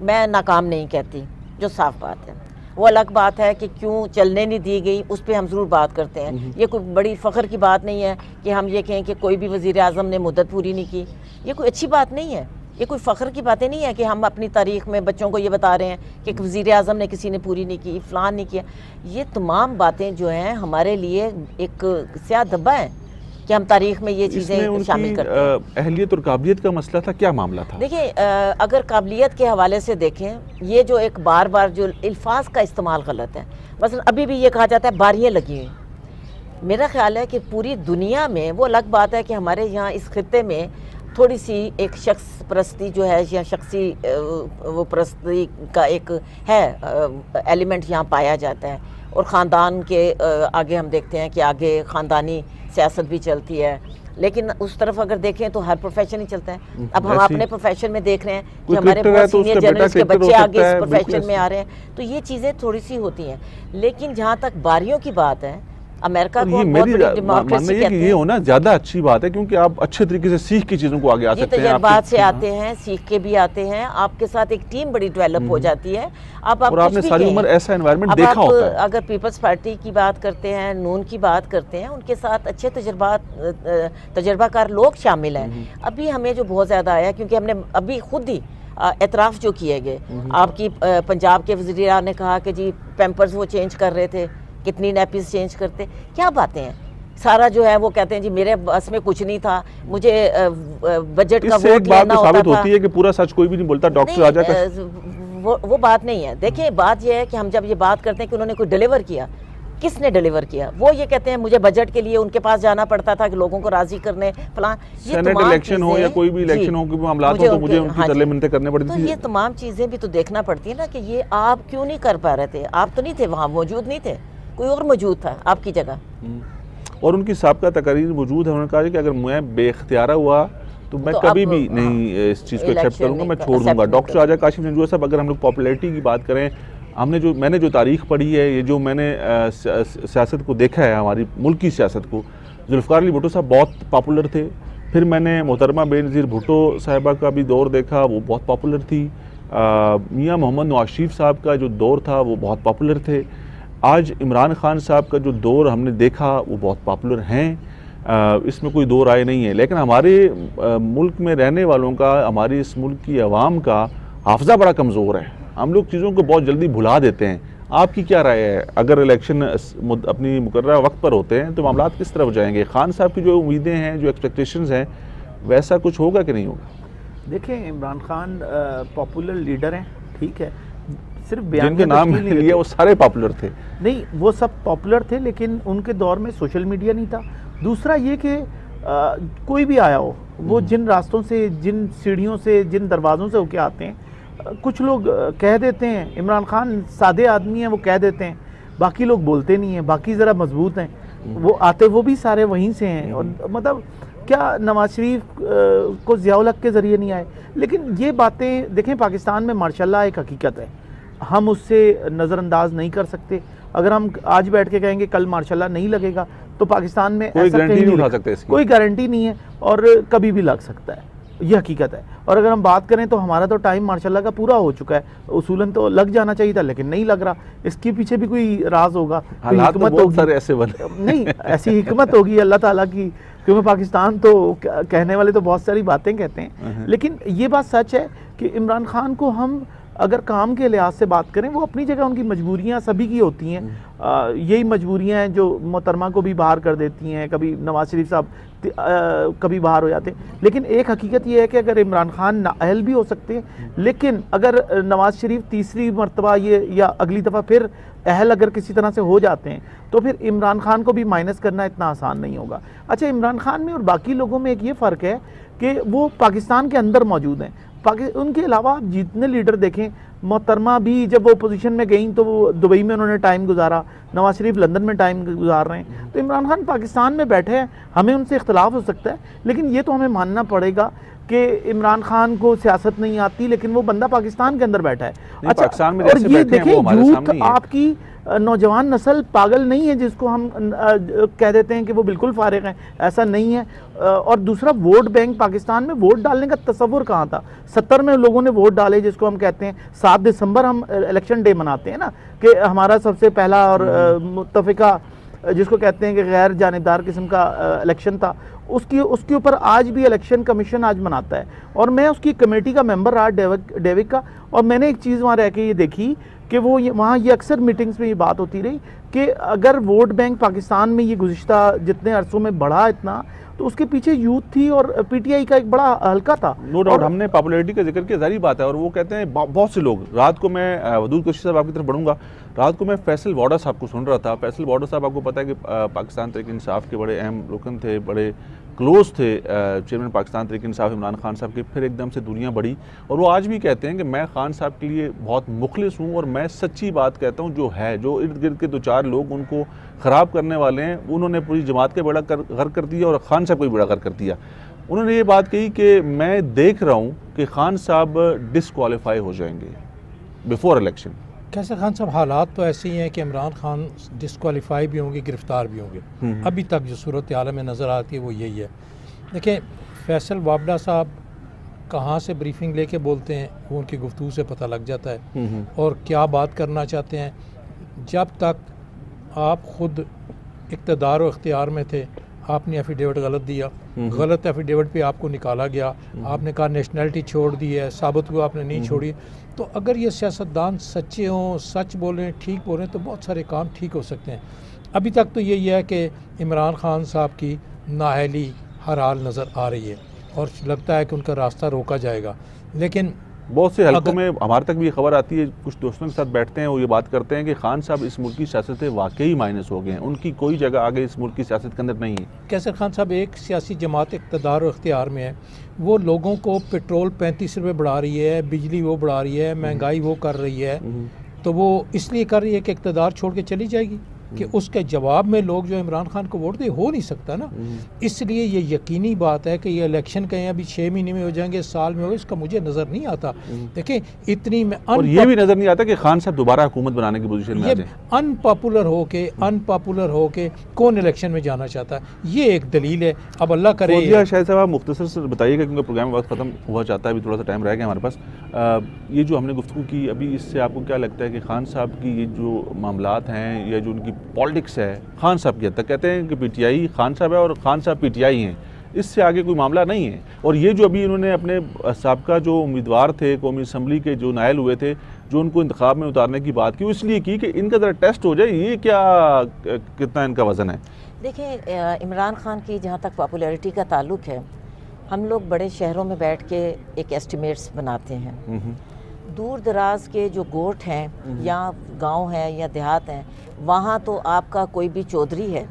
मैं नाकाम नहीं कहती, जो साफ बात है। वो अलग बात है कि क्यों चलने नहीं दी गई, उस पर हम ज़रूर बात करते हैं। ये कोई बड़ी फ़ख्र की बात नहीं है कि हम ये कहें कि कोई भी वज़ीर आज़म ने मुद्दत पूरी नहीं की, ये कोई अच्छी बात नहीं है। ये कोई फ़ख्र की बातें नहीं है कि हम अपनी तारीख़ में बच्चों को ये बता रहे हैं कि वज़ीर आज़म ने किसी ने पूरी नहीं की, फ़लान नहीं किया। ये तमाम बातें जो हैं हमारे लिए एक स्याह धब्बा है कि हम तारीख में ये चीज़ें शामिल करते हैं। अहलियत और काबिलियत का मसला था, क्या मामला था? देखिए, अगर काबिलियत के हवाले से देखें, ये जो एक बार बार जो अल्फाज का इस्तेमाल गलत है। मसलन अभी भी ये कहा जाता है बारियाँ लगी हुई। मेरा ख्याल है कि पूरी दुनिया में, वो अलग बात है कि हमारे यहाँ इस खित्ते में थोड़ी सी एक शख्स परस्ती जो है या शख्सी वो परस्ती का एक है एलिमेंट यहाँ पाया जाता है, और ख़ानदान के आगे हम देखते हैं कि आगे ख़ानदानी सियासत भी चलती है। लेकिन उस तरफ अगर देखें तो हर प्रोफेशन ही चलता है। अब हम अपने प्रोफेशन में देख रहे हैं कि हमारे बहुत सीनियर जर्नलिस्ट के बच्चे आगे इस प्रोफेशन में आ रहे हैं, तो ये चीज़ें थोड़ी सी होती हैं। लेकिन जहाँ तक बारियों की बात है, अमेरिका को बहुत बड़ी डेमोक्रेसी कहते हैं। ये होना ज़्यादा अच्छी बात है, क्योंकि आप अच्छे तरीके से सीख के चीज़ों को आगे आ सकते हैं। तजर्बात से आते हैं, सीख के भी आते हैं, आपके साथ एक टीम बड़ी डेवलप हो जाती है। आप आपने सारी उम्र ऐसा एनवायरनमेंट देखा होता है। अगर पीपल्स पार्टी की बात करते हैं, नून की बात करते हैं, उनके साथ अच्छे तजर्बाकार लोग शामिल हैं। अभी हमें जो बहुत ज़्यादा आया, क्योंकि हमने अभी खुद ही एतराफ़ जो किए गए, आपकी पंजाब के वज़ीर ने कहा कि जी पैम्पर्स वो चेंज कर रहे थे, कितनी नैपीज चेंज करते, क्या बातें हैं। सारा जो है वो कहते हैं जी मेरे बस में कुछ नहीं था, मुझे बजट का वोट लेना होता साबित होती है कि पूरा सच कोई भी नहीं बोलता। डॉक्टर राजा का वो बात नहीं है। देखिए बात यह है कि हम जब ये बात करते हैं कि उन्होंने कोई डिलीवर किया, किसने डिलीवर किया, वो ये कहते हैं मुझे बजट के लिए उनके पास जाना पड़ता था कि लोगों को राजी करने फलां। सेनेट इलेक्शन हो या कोई भी इलेक्शन हो, कोई मामला हो तो मुझे उनकी तरले मिन्नतें करने पड़ती थी। तो ये तमाम चीज़ें भी तो देखना पड़ती है ना कि ये आप क्यों नहीं कर पा रहे थे। आप तो नहीं थे वहाँ, मौजूद नहीं थे, कोई और मौजूद था आपकी जगह। और उनकी साबिका तकरीर मौजूद है, उन्होंने कहा कि अगर मैं बेख्तियारा हुआ तो मैं कभी भी नहीं इस चीज़ को एक्सेप्ट करूँगा, मैं छोड़ दूंगा। डॉक्टर राजा काशिफ नंजुआ साहब, अगर हम लोग पॉपुलैरिटी की बात करें, मैंने जो तारीख़ पढ़ी है, ये जो मैंने सियासत को देखा है, हमारी मुल्क की सियासत को, जुल्फ़िकार अली भुट्टो साहब बहुत पॉपुलर थे। फिर मैंने मोहतरमा बेनज़ीर भुट्टो साहिबा का भी दौर देखा, वो बहुत पॉपुलर थी। मियाँ मोहम्मद नवाज शरीफ साहब का जो दौर था वो बहुत पॉपुलर थे। आज इमरान खान साहब का जो दौर हमने देखा वो बहुत पॉपुलर हैं, इसमें कोई दो राय नहीं है। लेकिन हमारे मुल्क में रहने वालों का, हमारी इस मुल्क की आवाम का हाफ़ज़ा बड़ा कमज़ोर है, हम लोग चीज़ों को बहुत जल्दी भुला देते हैं। आपकी क्या राय है, अगर इलेक्शन अपनी मुकर्ररा वक्त पर होते हैं तो मामला किस तरफ जाएंगे? खान साहब की जो उम्मीदें हैं, जो एक्सपेक्टेशंस हैं, वैसा कुछ होगा कि नहीं होगा? देखिए, इमरान खान पॉपुलर लीडर हैं, ठीक है, सिर्फ बयान जिनके नाम लिए वो सारे पॉपुलर थे। नहीं, वो सब पॉपुलर थे, लेकिन उनके दौर में सोशल मीडिया नहीं था। दूसरा ये कि कोई भी आया हो, वो जिन रास्तों से, जिन सीढ़ियों से, जिन दरवाज़ों से होके आते हैं, कुछ लोग कह देते हैं, इमरान खान सादे आदमी हैं, वो कह देते हैं, बाकी लोग बोलते नहीं हैं, बाकी ज़रा मजबूत हैं, वो आते वो भी सारे वहीं से हैं। और मतलब क्या नवाज शरीफ को ज़िया-उल हक के ज़रिए नहीं आए? लेकिन ये बातें देखें, पाकिस्तान में माशाल्लाह एक हकीकत है, हम उससे नज़रअंदाज नहीं कर सकते। अगर हम आज बैठ के कहेंगे कल माशाल्लाह नहीं लगेगा, तो पाकिस्तान में कोई गारंटी नहीं उठा सकते इसकी। कोई गारंटी नहीं है, और कभी भी लग सकता है, ये हकीकत है। और अगर हम बात करें तो हमारा तो टाइम माशाल्लाह का पूरा हो चुका है, उसूलन तो लग जाना चाहिए था, लेकिन नहीं लग रहा। इसके पीछे भी कोई राज होगा, हालात तो बहुत सारे ऐसे बने। नहीं, ऐसी हिकमत होगी अल्लाह ताला की, क्योंकि पाकिस्तान तो कहने वाले तो बहुत सारी बातें कहते हैं, लेकिन ये बात सच है कि इमरान खान को हम अगर काम के लिहाज से बात करें, वो अपनी जगह, उनकी मजबूरियां सभी की होती हैं। यही मजबूरियां हैं जो मोहतरमा को भी बाहर कर देती हैं, कभी नवाज शरीफ साहब कभी बाहर हो जाते हैं। लेकिन एक हकीकत ये है कि अगर इमरान खान नाअहल भी हो सकते हैं, लेकिन अगर नवाज शरीफ तीसरी मरतबा ये या अगली दफ़ा फिर अहल अगर किसी तरह से हो जाते हैं, तो फिर इमरान खान को भी माइनस करना इतना आसान नहीं होगा। अच्छा, इमरान खान में और बाकी लोगों में एक ये फ़र्क है कि वो पाकिस्तान के अंदर मौजूद हैं। उनके अलावा आप जितने लीडर देखें, मोहतरमा भी जब वो पोजीशन में गई तो वो दुबई में उन्होंने टाइम गुजारा, नवाज शरीफ लंदन में टाइम गुजार रहे हैं, तो इमरान खान पाकिस्तान में बैठे हैं। हमें उनसे इख्तलाफ हो सकता है, लेकिन ये तो हमें मानना पड़ेगा कि इमरान खान को सियासत नहीं आती, लेकिन वो बंदा पाकिस्तान के अंदर बैठा है। अच्छा, पाकिस्तान में और ये देखें, यूथ आपकी नौजवान नस्ल पागल नहीं है जिसको हम कह देते हैं कि वो बिल्कुल फारिग हैं, ऐसा नहीं है। और दूसरा, वोट बैंक, पाकिस्तान में वोट डालने का तस्वुर कहाँ था? 70 में लोगों ने वोट डाले, जिसको हम कहते हैं 7 दिसंबर हम इलेक्शन डे मनाते हैं ना, कि हमारा सबसे पहला और मुत्तफ़िका, जिसको कहते हैं कि गैर जानिबदार किस्म का इलेक्शन था। उसके ऊपर आज भी इलेक्शन कमीशन आज मनाता है, और मैं उसकी कमेटी का मेंबर रहा, डेविक का, और मैंने एक चीज़ वहाँ रह के ये देखी कि वो वहाँ ये अक्सर मीटिंग्स में ये बात होती रही कि अगर वोट बैंक पाकिस्तान में ये गुज़िश्ता जितने अरसों में बढ़ा इतना, तो उसके पीछे यूथ थी और पीटीआई का एक बड़ा हल्का था। नो डाउट, हमने पॉपुलैरिटी का जिक्र किया, जारी बात है। और वो कहते हैं बहुत से लोग, रात को मैं वदूद कुरैशी साहब आपकी तरफ बढ़ूंगा, रात को मैं फैसल वाडा साहब को सुन रहा था। फैसल वाडा साहब, आपको पता है कि पाकिस्तान तहरीक इंसाफ के बड़े अहम रुकन थे, बड़े क्लोज थे चेयरमैन पाकिस्तान तहरीक इंसाफ इमरान खान साहब के। फिर एकदम से दुनिया बढ़ी, और वो आज भी कहते हैं कि मैं खान साहब के लिए बहुत मुखलिस हूँ, और मैं सच्ची बात कहता हूँ जो है, जो इर्द गिर्द के 2-4 लोग उनको ख़राब करने वाले हैं, उन्होंने पूरी जमात के बेड़ा घर कर दिया और खान साहब को भी बेड़ा घर कर दिया। उन्होंने ये बात कही कि मैं देख रहा हूँ कि खान साहब डिसक्वालीफाई हो जाएंगे बिफोर इलेक्शन। कैसे खान साहब, हालात तो ऐसे ही हैं कि इमरान खान डिस्क्वालीफाई भी होंगे, गिरफ्तार भी होंगे। अभी तक जो सूरत हाल में नज़र आती है वो यही है। देखें, फैसल वाबड़ा साहब कहाँ से ब्रीफिंग लेके बोलते हैं, वो उनकी गुफ्तगू से पता लग जाता है, और क्या बात करना चाहते हैं। जब तक आप ख़ुद इक़्तिदार और इख्तियार में थे, आपने एफिडेविट गलत दिया, गलत एफिडेविट पे आपको निकाला गया, आपने कहा नेशनैलिटी छोड़ दी है, साबित हुआ आपने नहीं छोड़ी। तो अगर ये सियासतदान सच्चे हों, सच बोलें, ठीक बोलें, तो बहुत सारे काम ठीक हो सकते हैं। अभी तक तो यही है कि इमरान खान साहब की नाअहली हर हाल नज़र आ रही है और लगता है कि उनका रास्ता रोका जाएगा। लेकिन बहुत से हलकों में हमारे तक भी ये खबर आती है, कुछ दोस्तों के साथ बैठते हैं, वो ये बात करते हैं कि खान साहब इस मुल्क की सियासत से वाकई माइनस हो गए हैं, उनकी कोई जगह आगे इस मुल्क की सियासत के अंदर नहीं है। कैसर खान साहब एक सियासी जमात इक़्तिदार और इख्तियार में है, वो लोगों को पेट्रोल 35 रुपये बढ़ा रही है, बिजली वो बढ़ा रही है, महंगाई वो कर रही है, तो वो इसलिए कर रही है कि इक़्तिदार छोड़ के चली जाएगी कि उसके जवाब में लोग जो इमरान खान को वोट दे, हो नहीं सकता ना। इसलिए ये यकीनी बात है कि ये इलेक्शन कहीं अभी 6 महीने में हो जाएंगे, साल में होगा, इसका मुझे नज़र नहीं आता। देखिए इतनी में और ये भी नज़र नहीं आता कि खान साहब दोबारा हुकूमत बनाने की पोजीशन में आ जाएं। अनपॉपुलर होके कौन इलेक्शन में जाना चाहता है, ये एक दलील है। अब अल्लाह करे। शायद साहब आप मुख्तसर से बताइएगा क्योंकि प्रोग्राम में वक्त ख़त्म हुआ चाहता है, अभी थोड़ा सा टाइम रह गया हमारे पास। ये जो हमने गुफ्तगू की अभी, इससे आपको क्या लगता है कि खान साहब की ये जो मामलात हैं या जो उनकी पॉलिटिक्स है, खान साहब की हद तक कहते हैं कि पीटीआई खान साहब है और खान साहब पीटीआई हैं, इससे आगे कोई मामला नहीं है। और ये जो अभी इन्होंने अपने साबका जो उम्मीदवार थे कौमी असम्बली के, जो नायल हुए थे, जो उनको इंतखाब में उतारने की बात की, वो इसलिए की कि इनका ज़रा टेस्ट हो जाए, ये क्या कितना इनका वज़न है। देखिए इमरान खान की जहाँ तक पॉपुलैरिटी का ताल्लुक है, हम लोग बड़े शहरों में बैठ के एक एस्टिमेट्स बनाते हैं। दूर दराज के जो गोट हैं या गांव हैं या देहात हैं, वहाँ तो आपका कोई भी चौधरी है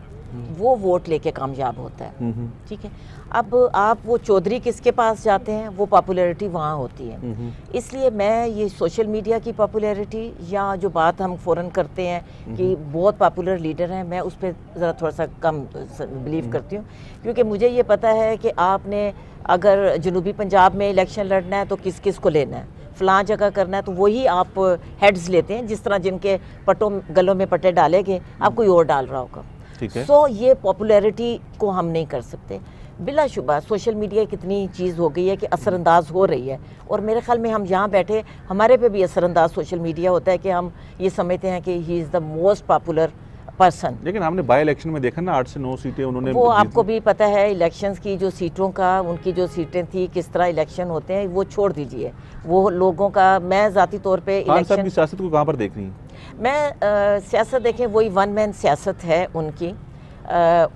वो वोट लेके कामयाब होता है, ठीक है। अब आप वो चौधरी किसके पास जाते हैं, वो पॉपुलैरिटी वहाँ होती है। इसलिए मैं ये सोशल मीडिया की पॉपुलैरिटी या जो बात हम फ़ौरन करते हैं कि बहुत पॉपुलर लीडर हैं, मैं उस पर ज़रा थोड़ा सा कम बिलीव करती हूँ, क्योंकि मुझे ये पता है कि आपने अगर जनूबी पंजाब में इलेक्शन लड़ना है तो किस किस को लेना है, फ़लाँ जगह करना है तो वही आप हेड्स लेते हैं, जिस तरह जिनके पटों गलों में पट्टे डाले गए आप कोई और डाल रहा होगा। सो ये पॉपुलैरिटी को हम नहीं कर सकते। बिलाशुबा सोशल मीडिया कितनी चीज़ हो गई है कि असरअंदाज हो रही है, और मेरे ख्याल में हम यहाँ बैठे हमारे पे भी असरअंदाज सोशल मीडिया होता है कि हम ये समझते हैं कि he is the most popular person. लेकिन हमने बाई इलेक्शन में देखा ना 8 से 9 सीटें उन्होंने, वो आपको भी पता है इलेक्शंस की जो सीटों का, उनकी जो सीटें थी, किस तरह इलेक्शन होते हैं, वो छोड़ दीजिए। वो लोगों का, मैं ज़ाती तौर पे इलेक्शन की सियासत को कहाँ पर देख रही हैं? मैं सियासत देखें वही वन मैन सियासत है उनकी।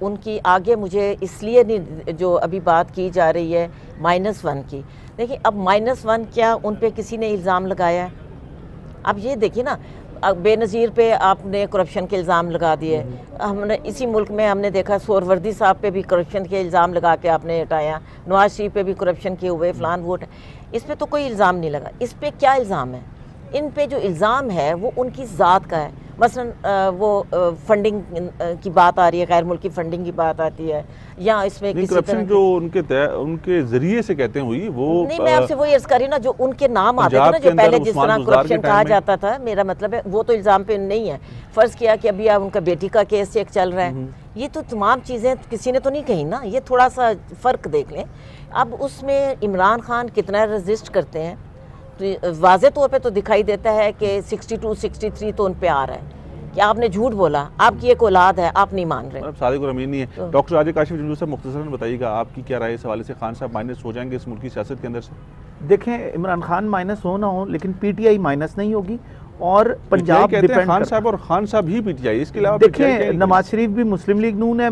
उनकी आगे मुझे इसलिए नहीं, जो अभी बात की जा रही है -1 की, देखिए अब -1 क्या उन पे किसी ने इल्ज़ाम लगाया है? अब ये देखिए ना, बेनज़ीर पे आपने करप्शन के इल्ज़ाम लगा दिए। हमने इसी मुल्क में हमने देखा सोहरवर्दी साहब पे भी करप्शन के इल्ज़ाम लगा के आपने हटाया, नवाज शरीफ पे भी करप्शन के हुए, फ़लान वोट। इस पे तो कोई इल्ज़ाम नहीं लगा। इस पे क्या इल्ज़ाम है? इन पे जो इल्ज़ाम है वो उनकी ज़ात का है। मसलन वो फंडिंग की बात आ रही है, गैर मुल्की फंडिंग की बात आती है, या इसमें किसी तरह जो उनके जरिए से कहते हैं हुई वो नहीं। मैं आपसे वही अर्ज कर रही हूँ ना, जो उनके नाम आते थे ना, जो पहले जिस तरह करप्शन कहा जाता था, मेरा मतलब है वो तो इल्ज़ाम पे नहीं है। फ़र्ज़ किया कि अभी आप उनका बेटी का केस एक चल रहा है, ये तो तमाम चीज़ें किसी ने तो नहीं कही ना, ये थोड़ा सा फ़र्क देख लें। अब उसमें इमरान खान कितना रजिस्ट करते हैं, तो वाज़े तौर पे तो दिखाई देता है कि 62-63 तो उन पे आ रहा है कि आपने झूठ बोला, आपकी एक औलाद है, आप नहीं मान रहे। सादिक और अमीन नहीं है। तो डॉक्टर आजिज़ काशिफ़ जिंदू साहब मुख्तसरन बताइएगा आपकी क्या राय इस हवाले से, खान साहब माइनस हो जाएंगे इस मुल्क की सियासत के अंदर से? देखें, इमरान खान माइनस हो ना हो, लेकिन पीटीआई माइनस नहीं होगी। और पंजाब डिपेंड खान साहब और खान साहब ही पीटीआई, इसके अलावा देखिए नवाज शरीफ भी मुस्लिम लीग नून है,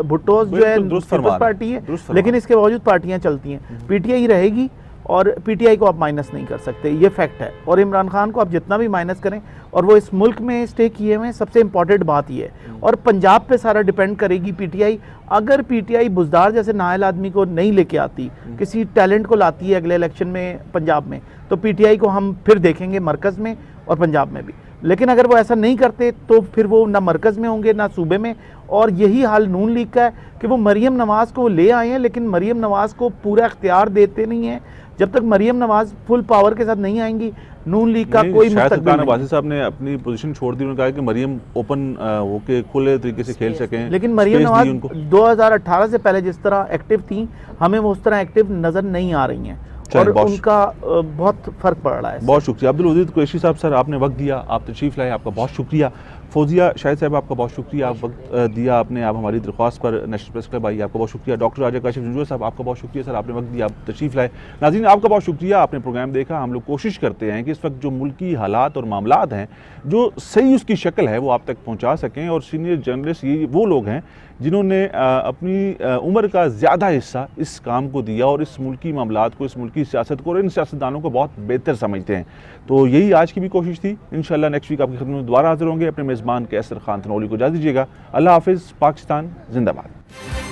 भुट्टो जो है पीपल्स पार्टी है, लेकिन इसके बावजूद पार्टियां चलती हैं, पीटीआई रहेगी और पीटीआई को आप माइनस नहीं कर सकते, ये फैक्ट है। और इमरान खान को आप जितना भी माइनस करें, और वो इस मुल्क में स्टे किए हुए हैं, सबसे इंपॉर्टेंट बात ये है। और पंजाब पे सारा डिपेंड करेगी पीटीआई। अगर पीटीआई बुज़दार जैसे नायल आदमी को नहीं लेके आती, किसी टैलेंट को लाती है अगले इलेक्शन में पंजाब में, तो पीटीआई को हम फिर देखेंगे मरकज़ में और पंजाब में भी। लेकिन अगर वो ऐसा नहीं करते तो फिर वो ना मरकज़ में होंगे ना सूबे में। और यही हाल नून लीग का है कि वो मरीम नवाज़ को ले आए हैं, लेकिन मरीम नवाज़ को पूरा इख्तियार देते नहीं हैं। जब तक मरीम नवाज़ फुल पावर के साथ नहीं आएंगी, नून लीग का कोई मुस्तकबिल नहीं। वासिफ साहब ने अपनी पोजीशन छोड़ दी, उन्होंने कहा कि मरीम ओपन होके खुले तरीके से खेल सकें, लेकिन मरीम नवाज़ 2018 से पहले जिस तरह एक्टिव थी, हमें वो उस तरह एक्टिव नज़र नहीं आ रही हैं, और उनका बहुत फ़र्क पड़ रहा है। बहुत शुक्रिया अब्दुल वजीद कुरैशी साहब, सर आपने वक्त दिया, आप तशरीफ़ लाए, आपका बहुत शुक्रिया। फौजिया शाहिद साहब, आपका बहुत शुक्रिया, आप वक्त दिया आपने, आप हमारी दरख्वास्त पर नेशनल प्रेस क्लब आई, आपका बहुत शुक्रिया। डॉक्टर राजा काशिफ जुंजूर साहब, आपका बहुत शुक्रिया सर, आपने वक्त दिया, आप तशरीफ़ लाए। नाज़रीन, आपका बहुत शुक्रिया, आपने प्रोग्राम देखा। हम लोग कोशिश करते हैं कि इस वक्त जो मुल्की हालात और मामलात हैं, जो सही उसकी शक्ल है, वो आप तक पहुँचा सकें। और सीनियर जर्नलिस्ट ये वो लोग हैं जिन्होंने अपनी उम्र का ज़्यादा हिस्सा इस काम को दिया और इस मुल्की मामलात को, इस मुल्की सियासत को और इन सियासतदानों को बहुत बेहतर समझते हैं। तो यही आज की भी कोशिश थी। इंशाल्लाह नेक्स्ट वीक आपकी खिदमत में दोबारा हाजिर होंगे। अपने मेज़बान कैसर खान थनौली को इजाज़त दीजिएगा। अल्लाह हाफिज़। पाकिस्तान जिंदाबाद।